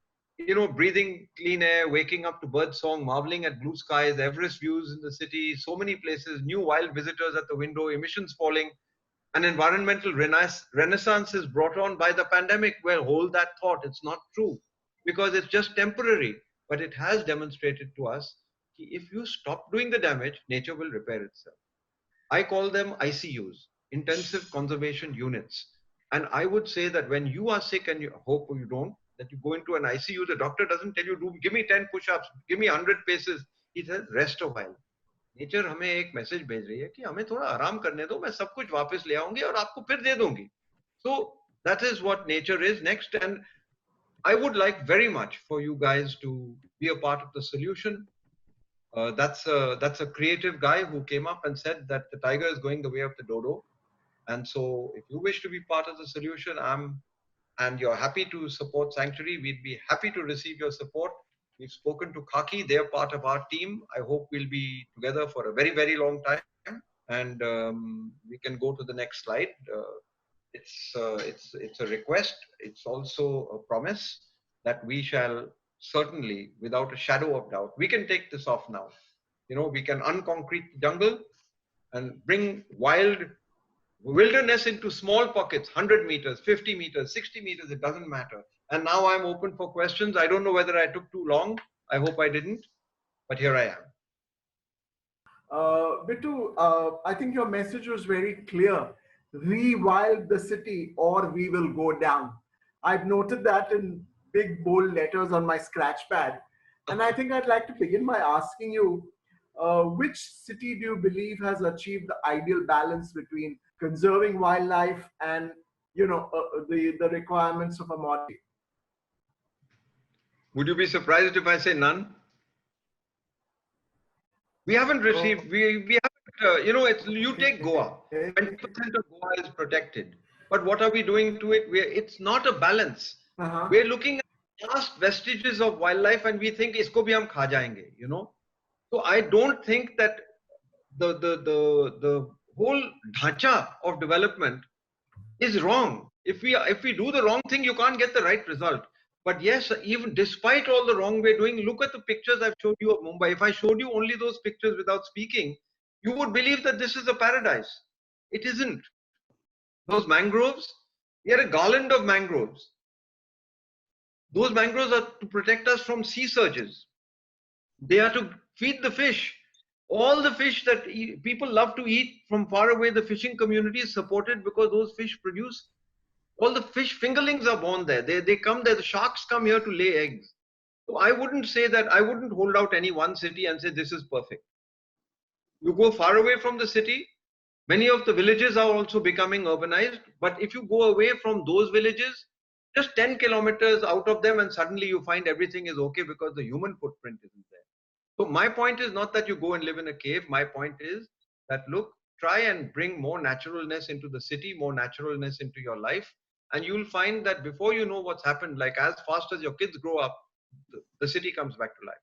breathing clean air, waking up to bird song, marveling at blue skies, Everest views in the city, so many places, new wild visitors at the window, emissions falling. An environmental renaissance is brought on by the pandemic. Well, hold that thought. It's not true because it's just temporary, but it has demonstrated to us that if you stop doing the damage, nature will repair itself. I call them ICUs, intensive conservation units. And I would say that when you are sick, and you hope you don't, that you go into an ICU, the doctor doesn't tell you, give me 10 push-ups, give me 100 paces. He says, rest a while. Nature हमें एक message भेज रही है कि हमें थोड़ा आराम करने दो, मैं सब कुछ वापस ले आऊंगी और आपको फिर दे दूंगी. So that is what nature is. Next, and I would like very much for you guys to be a part of the solution. That's a creative guy who came up and said that the tiger is going the way of the dodo. And so if you wish to be part of the solution, and you're happy to support Sanctuary, we'd be happy to receive your support. We've spoken to Khaki, they're part of our team. I hope we'll be together for a very, very long time. And we can go to the next slide. It's a request. It's also a promise that we shall certainly, without a shadow of doubt, we can take this off now. You know, we can unconcrete the jungle and bring wilderness into small pockets, 100 meters, 50 meters, 60 meters, it doesn't matter. And now I'm open for questions. I don't know whether I took too long. I hope I didn't, but here I am. Bittu, I think your message was very clear. Rewild the city or we will go down. I've noted that in big bold letters on my scratch pad. And I think I'd like to begin by asking you, which city do you believe has achieved the ideal balance between conserving wildlife and, the requirements of a modern? Would you be surprised if I say none? We haven't received, we haven't, it's, you take Goa, 20% of Goa is protected. But what are we doing to it? It's not a balance. We're looking at last vestiges of wildlife and we think, isko bhi hum kha jayenge, you know. So I don't think that the whole dhacha of development is wrong. If we do the wrong thing, you can't get the right result. But yes, even despite all the wrong we're doing, look at the pictures I've showed you of Mumbai. If I showed you only those pictures without speaking, you would believe that this is a paradise. It isn't. Those mangroves, we had a garland of mangroves. Those mangroves are to protect us from sea surges. They are to feed the fish. All the fish that people love to eat from far away, the fishing community is supported because those fish produce. All the fish fingerlings are born there. They come there. The sharks come here to lay eggs. So I wouldn't say that, I wouldn't hold out any one city and say this is perfect. You go far away from the city, many of the villages are also becoming urbanized. But if you go away from those villages, just 10 kilometers out of them, and suddenly you find everything is okay because the human footprint isn't there. So my point is not that you go and live in a cave. My point is that, look, try and bring more naturalness into the city, more naturalness into your life. And you'll find that before you know what's happened, like as fast as your kids grow up, the city comes back to life.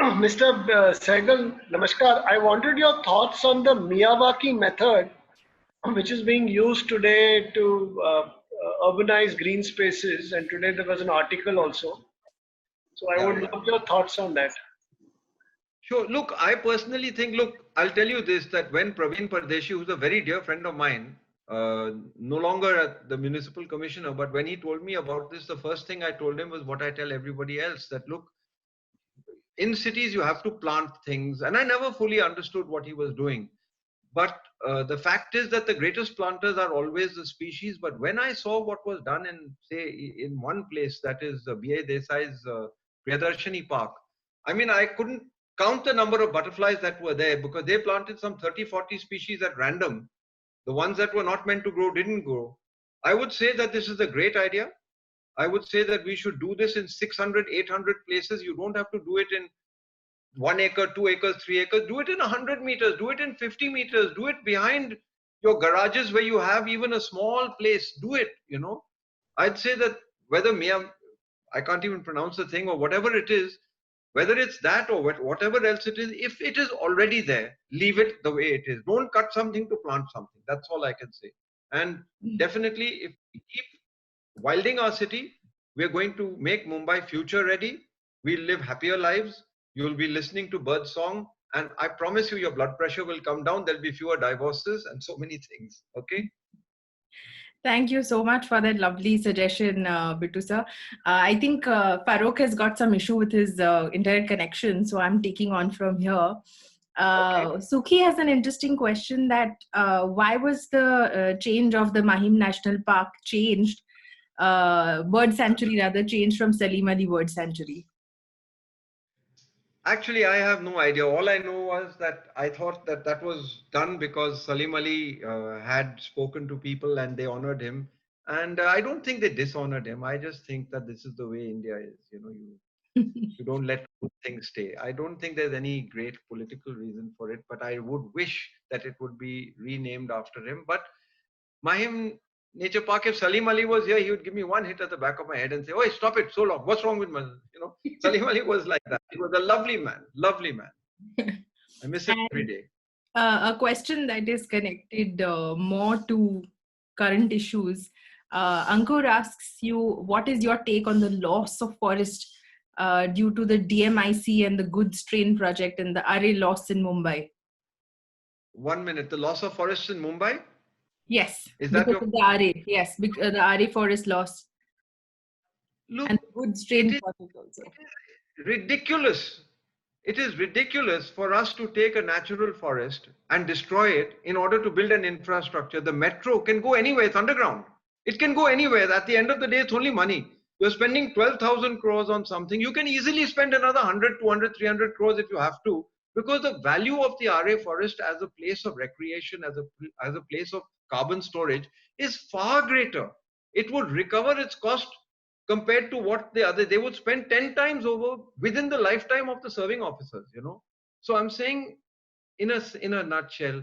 Mr. Sehgal, namaskar. I wanted your thoughts on the Miyawaki method, which is being used today to urbanize green spaces. And today there was an article also. So I would love your thoughts on that. Sure. Look, I personally think, look, I'll tell you this, that when Praveen Pardeshi, who's a very dear friend of mine, no longer at the municipal commissioner, but when he told me about this, the first thing I told him was what I tell everybody else, that look, in cities you have to plant things. And I never fully understood what he was doing. But the fact is that the greatest planters are always the species. But when I saw what was done in, say, in one place, that is B.A. Desai's Priyadarshini Park, I mean, I couldn't count the number of butterflies that were there because they planted some 30, 40 species at random. The ones that were not meant to grow didn't grow. I would say that this is a great idea. I would say that we should do this in 600, 800 places. You don't have to do it in 1 acre, 2 acres, 3 acres. Do it in 100 meters, do it in 50 meters, do it behind your garages where you have even a small place. Do it, you know. I'd say that whether I can't even pronounce the thing or whatever it is, whether it's that or whatever else it is, if it is already there, leave it the way it is. Don't cut something to plant something. That's all I can say. And definitely, if we keep wilding our city, we're going to make Mumbai future ready. We'll live happier lives. You'll be listening to bird song. And I promise you, your blood pressure will come down. There'll be fewer divorces and so many things. Okay? Thank you so much for that lovely suggestion, Bittu sir. I think Farokh has got some issue with his internet connection, so I'm taking on from here. Sukhi has an interesting question that why was the change of the Mahim National Park changed, bird sanctuary rather, changed from Salim Ali Bird Sanctuary? Actually, I have no idea. All I know was that I thought that that was done because Salim Ali had spoken to people and they honored him. And I don't think they dishonored him. I just think that this is the way India is. You know, you don't let things stay. I don't think there's any great political reason for it, but I would wish that it would be renamed after him. But Mahim nature park, if Salim Ali was here, he would give me one hit at the back of my head and say, "Oh, stop it, so long. What's wrong with my?" Salim Ali was like that. He was a lovely man, lovely man. I miss him every day. A question that is connected more to current issues. Ankur asks you, what is your take on the loss of forest due to the DMIC and the Good Strain project and the array loss in Mumbai? 1 minute. The loss of forests in Mumbai? Yes. Is that because your... of the array? Yes, the array forest loss. Look, and the Good Strain project also. Ridiculous. It is ridiculous for us to take a natural forest and destroy it in order to build an infrastructure. The metro can go anywhere, it's underground. It can go anywhere. At the end of the day, it's only money. You're spending 12,000 crores on something. You can easily spend another 100, 200, 300 crores if you have to, because the value of the RA forest as a place of recreation, as a place of carbon storage is far greater. It would recover its cost compared to what they would spend 10 times over within the lifetime of the serving officers, So I'm saying, in a nutshell,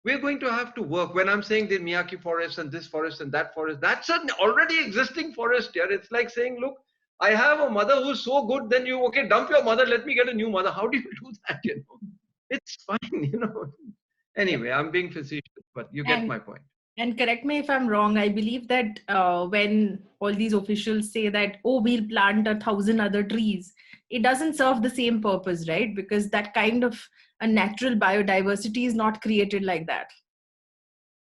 we're going to have to work. When I'm saying the Miyawaki forest and this forest and that forest, that's an already existing forest here. It's like saying, look, I have a mother who's so good, then you, okay, dump your mother, let me get a new mother. How do you do that, It's fine, Anyway, I'm being facetious, but you get my point. And correct me if I'm wrong, I believe that when all these officials say that, oh, we'll plant 1,000 other trees, it doesn't serve the same purpose, right? Because that kind of a natural biodiversity is not created like that.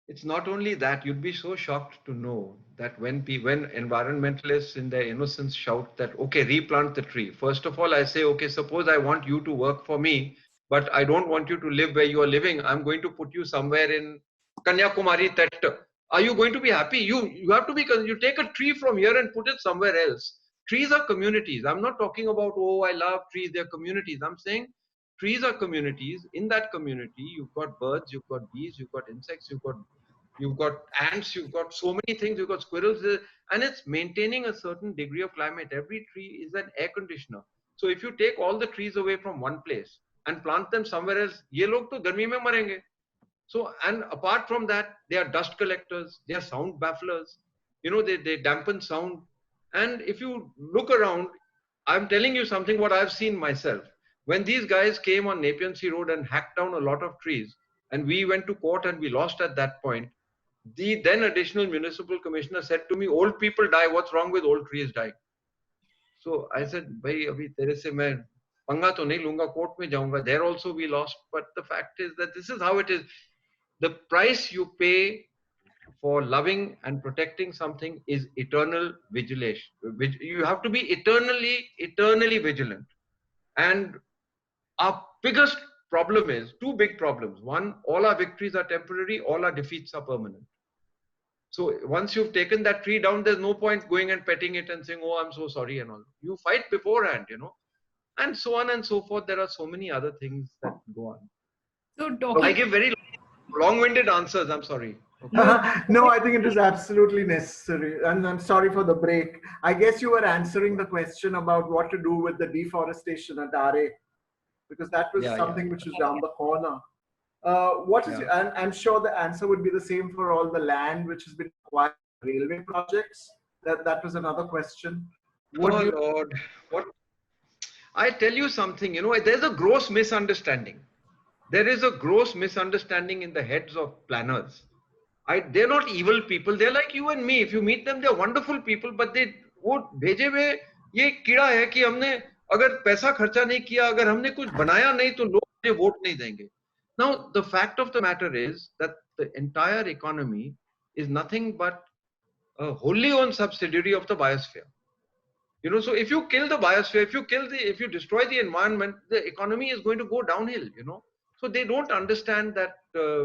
It's not only that, you'd be so shocked to know that when environmentalists in their innocence shout that, okay, replant the tree. First of all, I say, okay, suppose I want you to work for me, but I don't want you to live where you are living. I'm going to put you somewhere in Kanyakumari, Tetta. Are you going to be happy? You have to be, you take a tree from here and put it somewhere else. Trees are communities. I'm not talking about, oh, I love trees, they're communities. I'm saying trees are communities. In that community, you've got birds, you've got bees, you've got insects, you've got ants, you've got so many things, you've got squirrels, and it's maintaining a certain degree of climate. Every tree is an air conditioner. So if you take all the trees away from one place and plant them somewhere else, ye log to garmi mein marenge. So, and apart from that, they are dust collectors, they are sound bafflers, they dampen sound. And if you look around, I'm telling you something what I've seen myself. When these guys came on Nepean Sea Road and hacked down a lot of trees, and we went to court and we lost at that point, the then additional municipal commissioner said to me, old people die, what's wrong with old trees dying? So I said, bhai, abhi tere se main panga to nahi lunga, court mein jaunga. There also we lost. But the fact is that this is how it is. The price you pay for loving and protecting something is eternal vigilance. You have to be eternally vigilant. And our biggest problem is two big problems. One, all our victories are temporary, all our defeats are permanent. So once you've taken that tree down, there's no point going and petting it and saying, oh, I'm so sorry and all. You fight beforehand, and so on and so forth. There are so many other things that go on. So I give very long-winded answers. I'm sorry. Okay. No, I think it is absolutely necessary. And I'm sorry for the break. I guess you were answering the question about what to do with the deforestation at RA, because that was something which is down the corner. What is and I'm sure the answer would be the same for all the land which has been acquired for railway projects. That was another question. Lord, what? I tell you something, there's a gross misunderstanding. There is a gross misunderstanding in the heads of planners. They're not evil people. They're like you and me. If you meet them, they're wonderful people, but वो भेजे हुए ये कीड़ा है कि हमने अगर पैसा खर्चा नहीं किया, अगर हमने कुछ बनाया नहीं तो लोग मुझे वोट नहीं देंगे. Now, the fact of the matter is that the entire economy is nothing but a wholly owned subsidiary of the biosphere. So if you kill the biosphere, if you destroy the environment, the economy is going to go downhill. So they don't understand that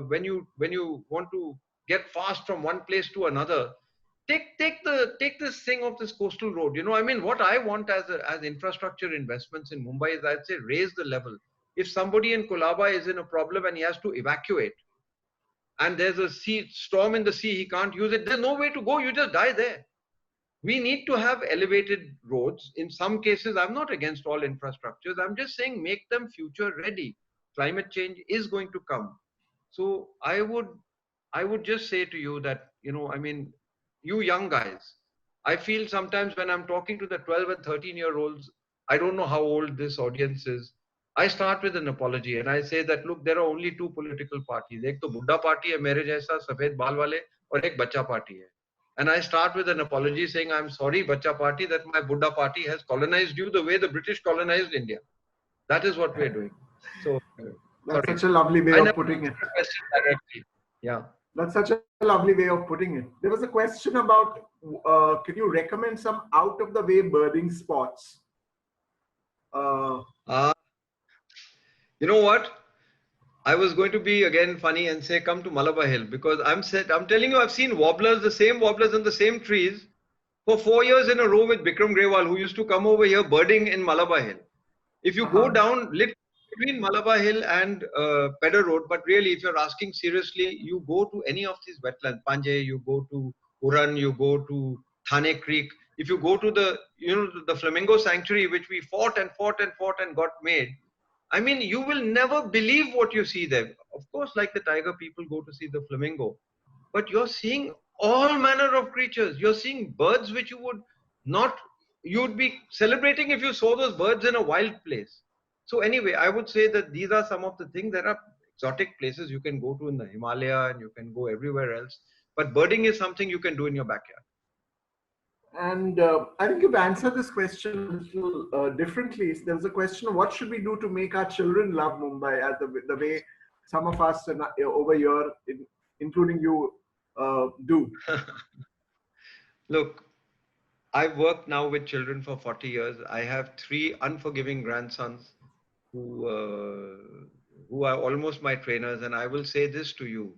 when you want to get fast from one place to another, take this thing of this coastal road. What I want as infrastructure investments in Mumbai is, I'd say, raise the level. If somebody in Kolaba is in a problem and he has to evacuate, and there's a storm in the sea, he can't use it, there's no way to go, you just die there. We need to have elevated roads. In some cases, I'm not against all infrastructures. I'm just saying make them future ready. Climate change is going to come. So I would just say to you that, you young guys, I feel sometimes when I'm talking to the 12 and 13-year-olds, I don't know how old this audience is. I start with an apology and I say that, look, there are only two political parties. एक तो बुड्ढा party है मेरे जैसा सफेद बाल वाले और एक बच्चा party है. And I start with an apology saying, I'm sorry, Bacha party, that my Buddha party has colonized you the way the British colonized India. That is what we're doing. So, that's sorry. such a lovely way I of never putting it. answered the question directly. Yeah. That's such a lovely way of putting it. There was a question about, can you recommend some out of the way birding spots? You know what? I was going to be again funny and say, come to Malabar Hill, because I'm telling you, I've seen warblers, the same warblers in the same trees for 4 years in a row with Bikram Grewal, who used to come over here birding in Malabar Hill. If you go down between Malabar Hill and Pedder Road, but really, if you're asking seriously, you go to any of these wetlands, Panjay, you go to Uran, you go to Thane Creek. If you go to the Flamingo Sanctuary, which we fought and got made, I mean, you will never believe what you see there. Of course, like the tiger, people go to see the flamingo, but you're seeing all manner of creatures. You're seeing birds which you'd be celebrating if you saw those birds in a wild place. So anyway, I would say that these are some of the things. There are exotic places you can go to in the Himalaya and you can go everywhere else. But birding is something you can do in your backyard. And I think you've answered this question a little differently. There was a question of what should we do to make our children love Mumbai as the way some of us over here, including you, do. Look, I've worked now with children for 40 years. I have 3 unforgiving grandsons who are almost my trainers. And I will say this to you.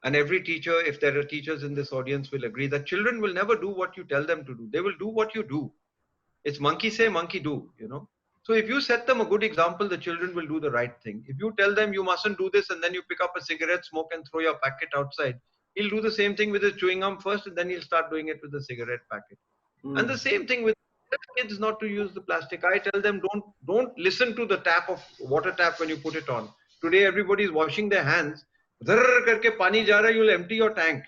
And every teacher, if there are teachers in this audience, will agree that children will never do what you tell them to do. They will do what you do. It's monkey say, monkey do, So if you set them a good example, the children will do the right thing. If you tell them you mustn't do this and then you pick up a cigarette, smoke and throw your packet outside, he'll do the same thing with his chewing gum first and then he'll start doing it with the cigarette packet. And the same thing with kids, not to use the plastic. I tell them don't listen to the water tap when you put it on. Today everybody is washing their hands. You'll empty your tank,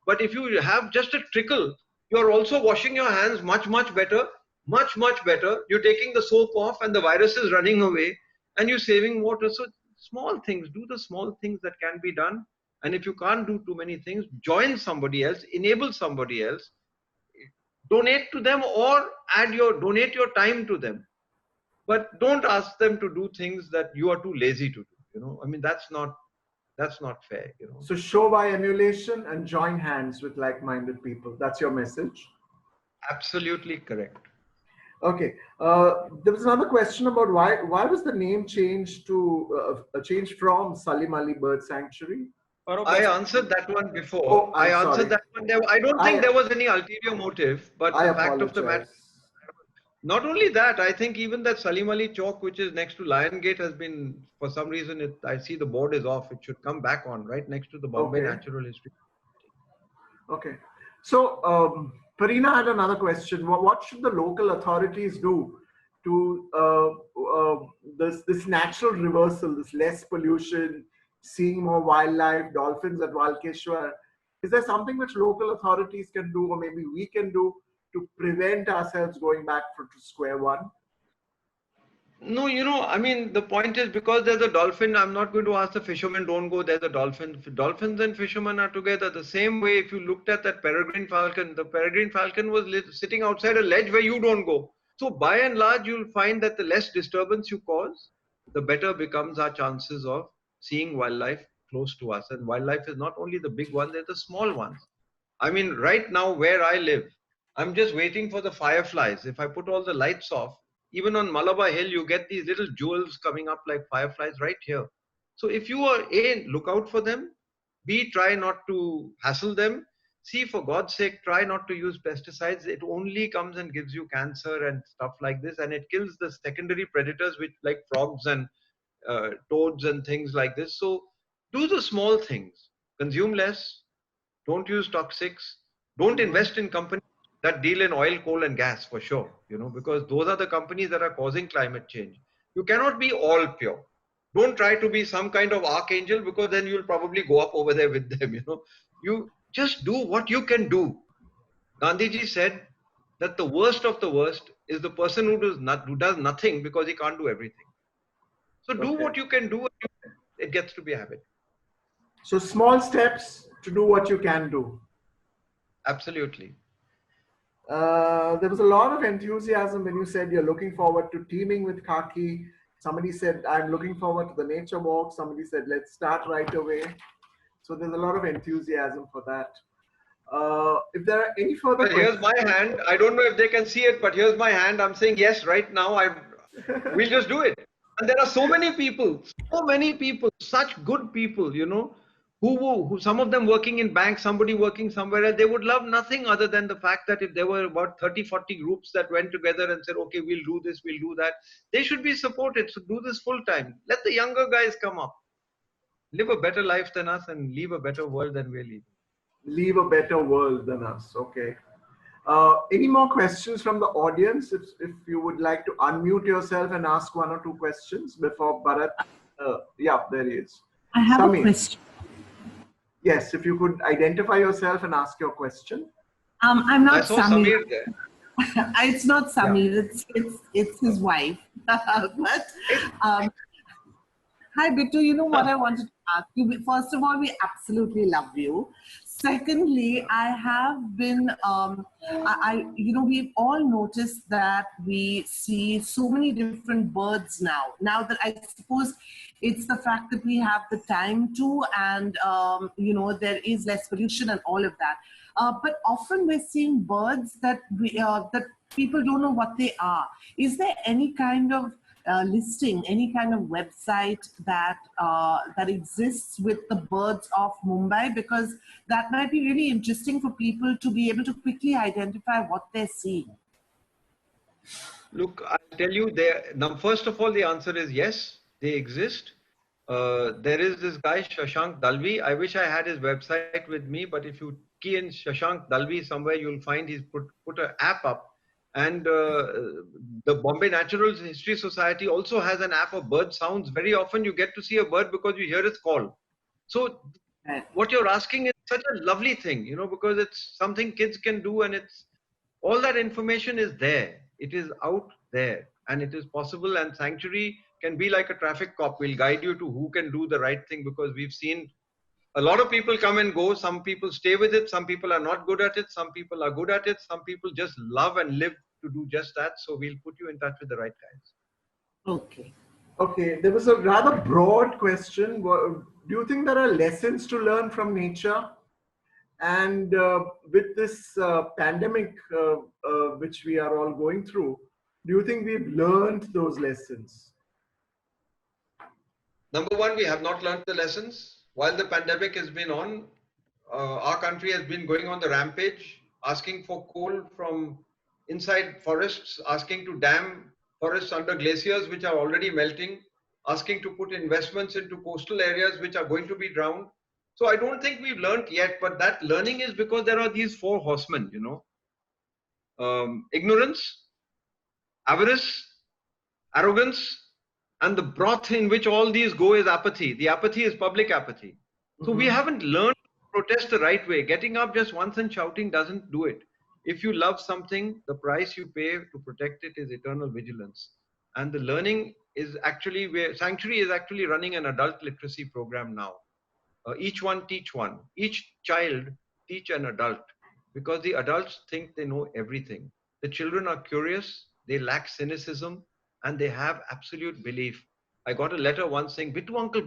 But if you have just a trickle, you're also washing your hands much better. Much better. You're taking the soap off and the virus is running away and you're saving water. So small things, do the small things that can be done. And if you can't do too many things, join somebody else, enable somebody else, donate to them or donate your time to them. But don't ask them to do things that you are too lazy to do. I mean, that's not fair. So show by emulation and join hands with like-minded people. That's your message. Absolutely correct. Okay. There was another question about why was the name changed to changed from Salim Ali Bird Sanctuary? I answered that one before. I answered that one. I don't think there was any ulterior motive, but the fact of the matter. Not only that, I think even that Salim Ali Chowk, which is next to Lion Gate, has been, for some reason, I see the board is off. It should come back on, right next to the Bombay Natural History. Okay. So, Parina had another question. What should the local authorities do to this natural reversal, this less pollution, seeing more wildlife, dolphins at Walkeshwar? Is there something which local authorities can do, or maybe we can do, to prevent ourselves going back to square one? No, I mean, the point is, because there's a dolphin, I'm not going to ask the fishermen, don't go, there's a dolphin. Dolphins and fishermen are together. The same way, if you looked at that peregrine falcon, the peregrine falcon was sitting outside a ledge where you don't go. So by and large, you'll find that the less disturbance you cause, the better becomes our chances of seeing wildlife close to us. And wildlife is not only the big one, they're the small ones. I mean, right now where I live, I'm just waiting for the fireflies. If I put all the lights off, even on Malabar Hill, you get these little jewels coming up like fireflies right here. So if you are A, look out for them, B, try not to hassle them, C, for God's sake, try not to use pesticides. It only comes and gives you cancer and stuff like this, and it kills the secondary predators, which like frogs and toads and things like this. So do the small things. Consume less, don't use toxics, don't invest in companies that deal in oil, coal and gas, for sure, because those are the companies that are causing climate change. You cannot be all pure. Don't try to be some kind of archangel, because then you'll probably go up over there with them, You just do what you can do. Gandhiji said that the worst of the worst is the person who does nothing because he can't do everything. So do Okay. what you can do, and it gets to be a habit. So small steps to do what you can do. Absolutely. There was a lot of enthusiasm when you said you're looking forward to teaming with Khaki. Somebody said, I'm looking forward to the nature walk. Somebody said, let's start right away. So there's a lot of enthusiasm for that. If there are any further Well, here's questions. my hand. I don't know if they can see it, but here's my hand. I'm saying yes right now. We'll just do it. And there are so many people, such good people, you know, who some of them working in banks, somebody working somewhere else. They would love nothing other than the fact that if there were about 30, 40 groups that went together and said, okay, we'll do this, we'll do that, they should be supported. So do this full time. Let the younger guys come up, live a better life than us and leave a better world than we're leaving. Leave a better world than us. Okay. Any more questions from the audience? If you would like to unmute yourself and ask one or two questions before Bharat. Yeah, there he is. I have Samir. a question. Yes, if you could identify yourself and ask your question. I'm not I saw Samir. Samir there. It's not Samir. It's his wife. But hi, Bittu. You know what I wanted to ask you? First of all, we absolutely love you. Secondly, I have been, we've all noticed that we see so many different birds now. Now that I suppose it's the fact that we have the time to, and, there is less pollution and all of that. But often we're seeing birds that that people don't know what they are. Is there any kind of listing, any kind of website that that exists with the birds of Mumbai? Because that might be really interesting for people to be able to quickly identify what they're seeing. Look, I'll tell you, first of all, the answer is yes, they exist. There is this guy, Shashank Dalvi. I wish I had his website with me, but if you key in Shashank Dalvi somewhere, you'll find he's put an app up. And the Bombay Natural History Society also has an app of bird sounds. Very often you get to see a bird because you hear its call. So what you're asking is such a lovely thing, you know, because it's something kids can do, and it's all that information is there. It is out there and it is possible, and Sanctuary can be like a traffic cop. We'll guide you to who can do the right thing, because we've seen a lot of people come and go. Some people stay with it. Some people are not good at it. Some people are good at it. Some people just love and live to do just that. So we'll put you in touch with the right guys. Okay. Okay, there was a rather broad question. Do you think there are lessons to learn from nature? And with this pandemic, which we are all going through, do you think we've learned those lessons? Number one, we have not learned the lessons. While the pandemic has been on, our country has been going on the rampage, asking for coal from inside forests, asking to dam forests under glaciers which are already melting, asking to put investments into coastal areas which are going to be drowned. So I don't think we've learned yet, but that learning is because there are these four horsemen, you know. Ignorance, avarice, arrogance, and the broth in which all these go is apathy. The apathy is public apathy. So we haven't learned to protest the right way. Getting up just once and shouting doesn't do it. If you love something, the price you pay to protect it is eternal vigilance. And the learning is actually where Sanctuary is actually running an adult literacy program now. Each one teach one. Each child teach an adult, because the adults think they know everything. The children are curious, they lack cynicism, and they have absolute belief. I got a letter once saying, Bittu uncle,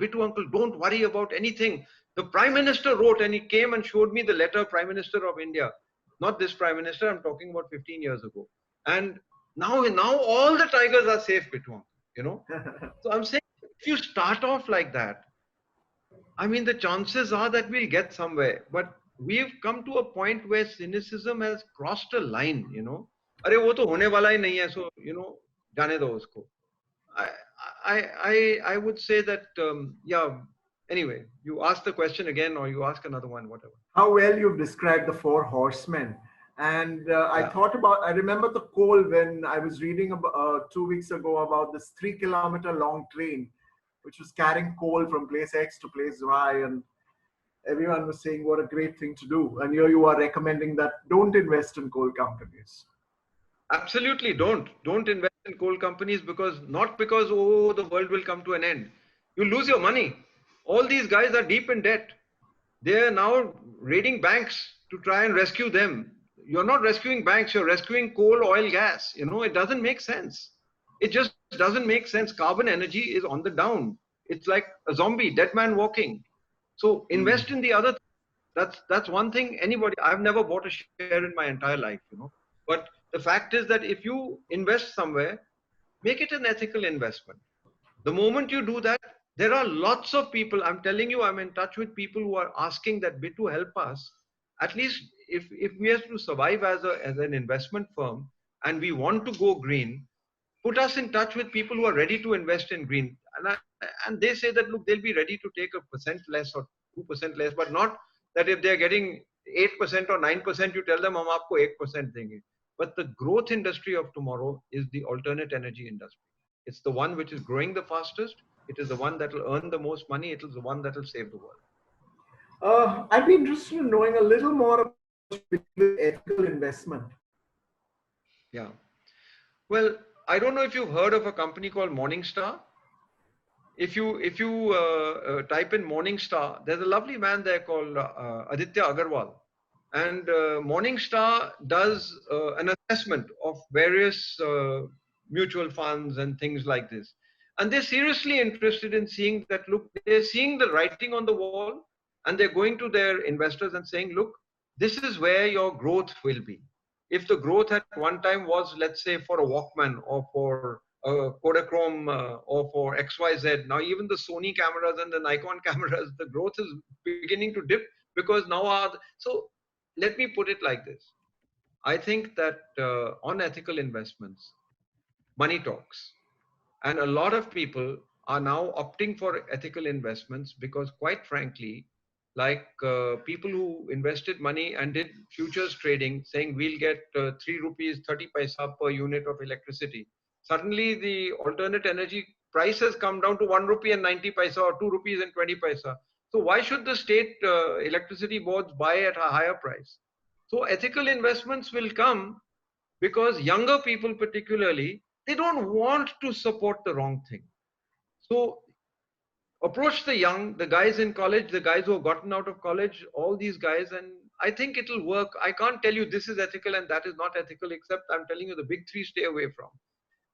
don't worry about anything. The Prime Minister wrote, and he came and showed me the letter, Prime Minister of India. Not this Prime Minister, I'm talking about 15 years ago. And now all the tigers are safe, Bittu uncle, you know. So I'm saying, if you start off like that, I mean, the chances are that we'll get somewhere. But we've come to a point where cynicism has crossed a line, you know. Arey, wo to hone wala hi nahi hai, so, you know, jaane do usko. I would say that, yeah, anyway, you ask the question again, or you ask another one, whatever. How well you've described the four horsemen. And I remember the coal when I was reading about, 2 weeks ago about this 3-kilometer long train, which was carrying coal from place X to place Y. And everyone was saying what a great thing to do. And here you are recommending that don't invest in coal companies. Absolutely don't. Don't invest in coal companies not because, oh, the world will come to an end. You lose your money. All these guys are deep in debt. They are now raiding banks to try and rescue them. You're not rescuing banks, you're rescuing coal, oil, gas. It doesn't make sense. It just doesn't make sense. Carbon energy is on the down. It's like a zombie, dead man walking. So invest in the other. That's one thing I've never bought a share in my entire life, But the fact is that if you invest somewhere, make it an ethical investment. The moment you do that, there are lots of people. I'm telling you, I'm in touch with people who are asking that Bittu help us. At least if we have to survive as an investment firm and we want to go green, put us in touch with people who are ready to invest in green. And they say that, look, they'll be ready to take 1% less or 2% less, but not that if they're getting 8% or 9%, you tell them, hum aapko 8% denge. But the growth industry of tomorrow is the alternate energy industry. It's the one which is growing the fastest. It is the one that will earn the most money. It is the one that will save the world. I'd be interested in knowing a little more about ethical investment. Yeah. Well, I don't know if you've heard of a company called Morningstar. If you type in Morningstar, there's a lovely man there called Aditya Agarwal. And Morningstar does an assessment of various mutual funds and things like this. And they're seriously interested in seeing that, look, they're seeing the writing on the wall and they're going to their investors and saying, look, this is where your growth will be. If the growth at one time was, let's say, for a Walkman or for Kodachrome or for XYZ, now even the Sony cameras and the Nikon cameras, the growth is beginning to dip because now so let me put it like this. I think that on ethical investments, money talks. And a lot of people are now opting for ethical investments because, quite frankly, like people who invested money and did futures trading saying we'll get 3 rupees 30 paisa per unit of electricity. Suddenly the alternate energy price has come down to 1 rupee and 90 paisa or 2 rupees and 20 paisa. So why should the state electricity boards buy at a higher price? So ethical investments will come because younger people particularly, they don't want to support the wrong thing. So approach the young, the guys in college, the guys who have gotten out of college, all these guys, and I think it'll work. I can't tell you this is ethical and that is not ethical, except I'm telling you the big three stay away from.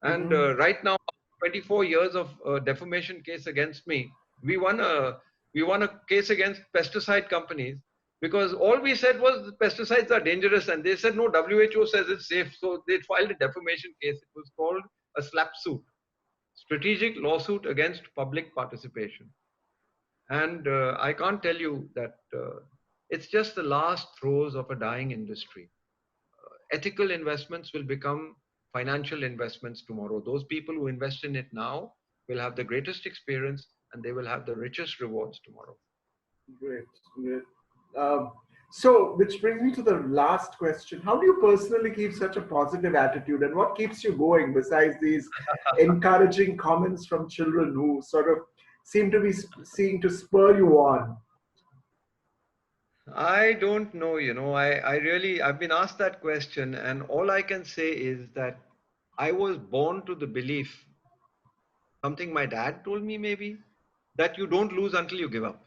And right now, 24 years of defamation case against me, we won a case against pesticide companies because all we said was the pesticides are dangerous, and they said no, WHO says it's safe. So they filed a defamation case. It was called a SLAP suit, strategic lawsuit against public participation. And I can't tell you that it's just the last throes of a dying industry. Ethical investments will become financial investments tomorrow. Those people who invest in it now will have the greatest experience and they will have the richest rewards tomorrow. Great, great. So, which brings me to the last question. How do you personally keep such a positive attitude, and what keeps you going besides these encouraging comments from children who sort of seem to be seeing to spur you on? I don't know, I've been asked that question, and all I can say is that I was born to the belief, something my dad told me maybe, that you don't lose until you give up,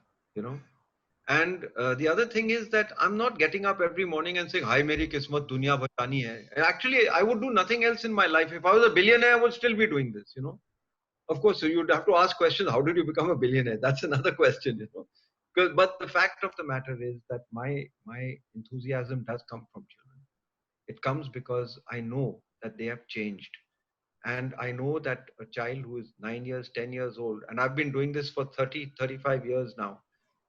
And the other thing is that I'm not getting up every morning and saying, "Hi, meri kismat, dunya bachani hai." Actually, I would do nothing else in my life. If I was a billionaire, I would still be doing this, Of course, so you'd have to ask questions. How did you become a billionaire? That's another question, But the fact of the matter is that my enthusiasm does come from children. It comes because I know that they have changed. And I know that a child who is 9 years, 10 years old, and I've been doing this for 30, 35 years now.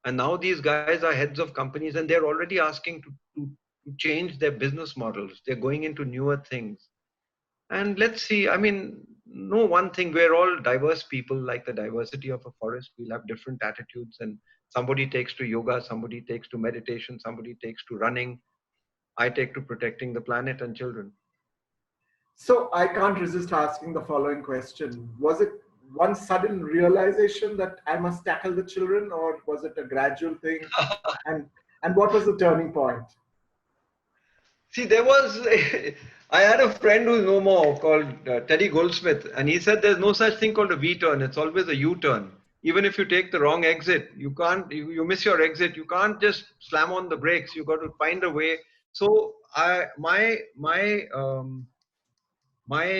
And now these guys are heads of companies and they're already asking to change their business models. They're going into newer things. And let's see, no one thing, we're all diverse people, like the diversity of a forest. We'll have different attitudes, and somebody takes to yoga, somebody takes to meditation, somebody takes to running. I take to protecting the planet and children. So I can't resist asking the following question. Was it one sudden realization that I must tackle the children, or was it a gradual thing? And what was the turning point? See, there was, I had a friend who's no more called Teddy Goldsmith, and he said there's no such thing called a V-turn. It's always a U-turn. Even if you take the wrong exit, you can't, you miss your exit. You can't just slam on the brakes. You got to find a way. So my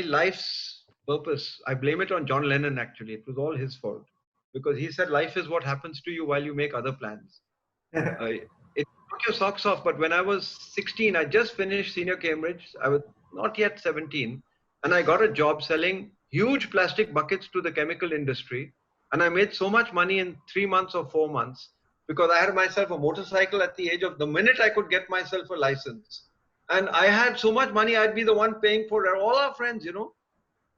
life's purpose, I blame it on John Lennon actually. It was all his fault because he said life is what happens to you while you make other plans. It took your socks off, but when I was 16, I just finished senior Cambridge. I was not yet 17, and I got a job selling huge plastic buckets to the chemical industry. And I made so much money in 3 months or 4 months because I had myself a motorcycle at the age of the minute I could get myself a license. And I had so much money, I'd be the one paying for all our friends, you know.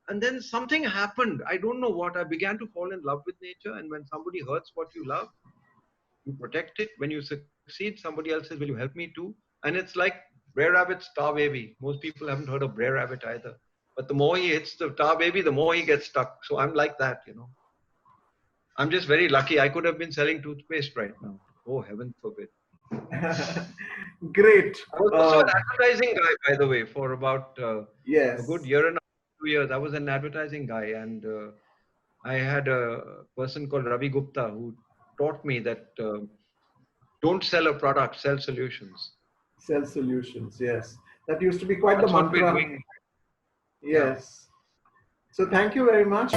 And then something happened. I don't know what. I began to fall in love with nature. And when somebody hurts what you love, you protect it. When you succeed, somebody else says, will you help me too? And it's like Brer Rabbit's tar baby. Most people haven't heard of Brer Rabbit either. But the more he hits the tar baby, the more he gets stuck. So I'm like that, you know. I'm just very lucky. I could have been selling toothpaste right now. Oh, heaven forbid. Great. I was also an advertising guy, by the way, for about yes. a good year and a half, 2 years. I was an advertising guy, and I had a person called Ravi Gupta who taught me that don't sell a product, sell solutions. Sell solutions, yes. That used to be quite That's the mantra. what we're doing. Yes. So thank you very much.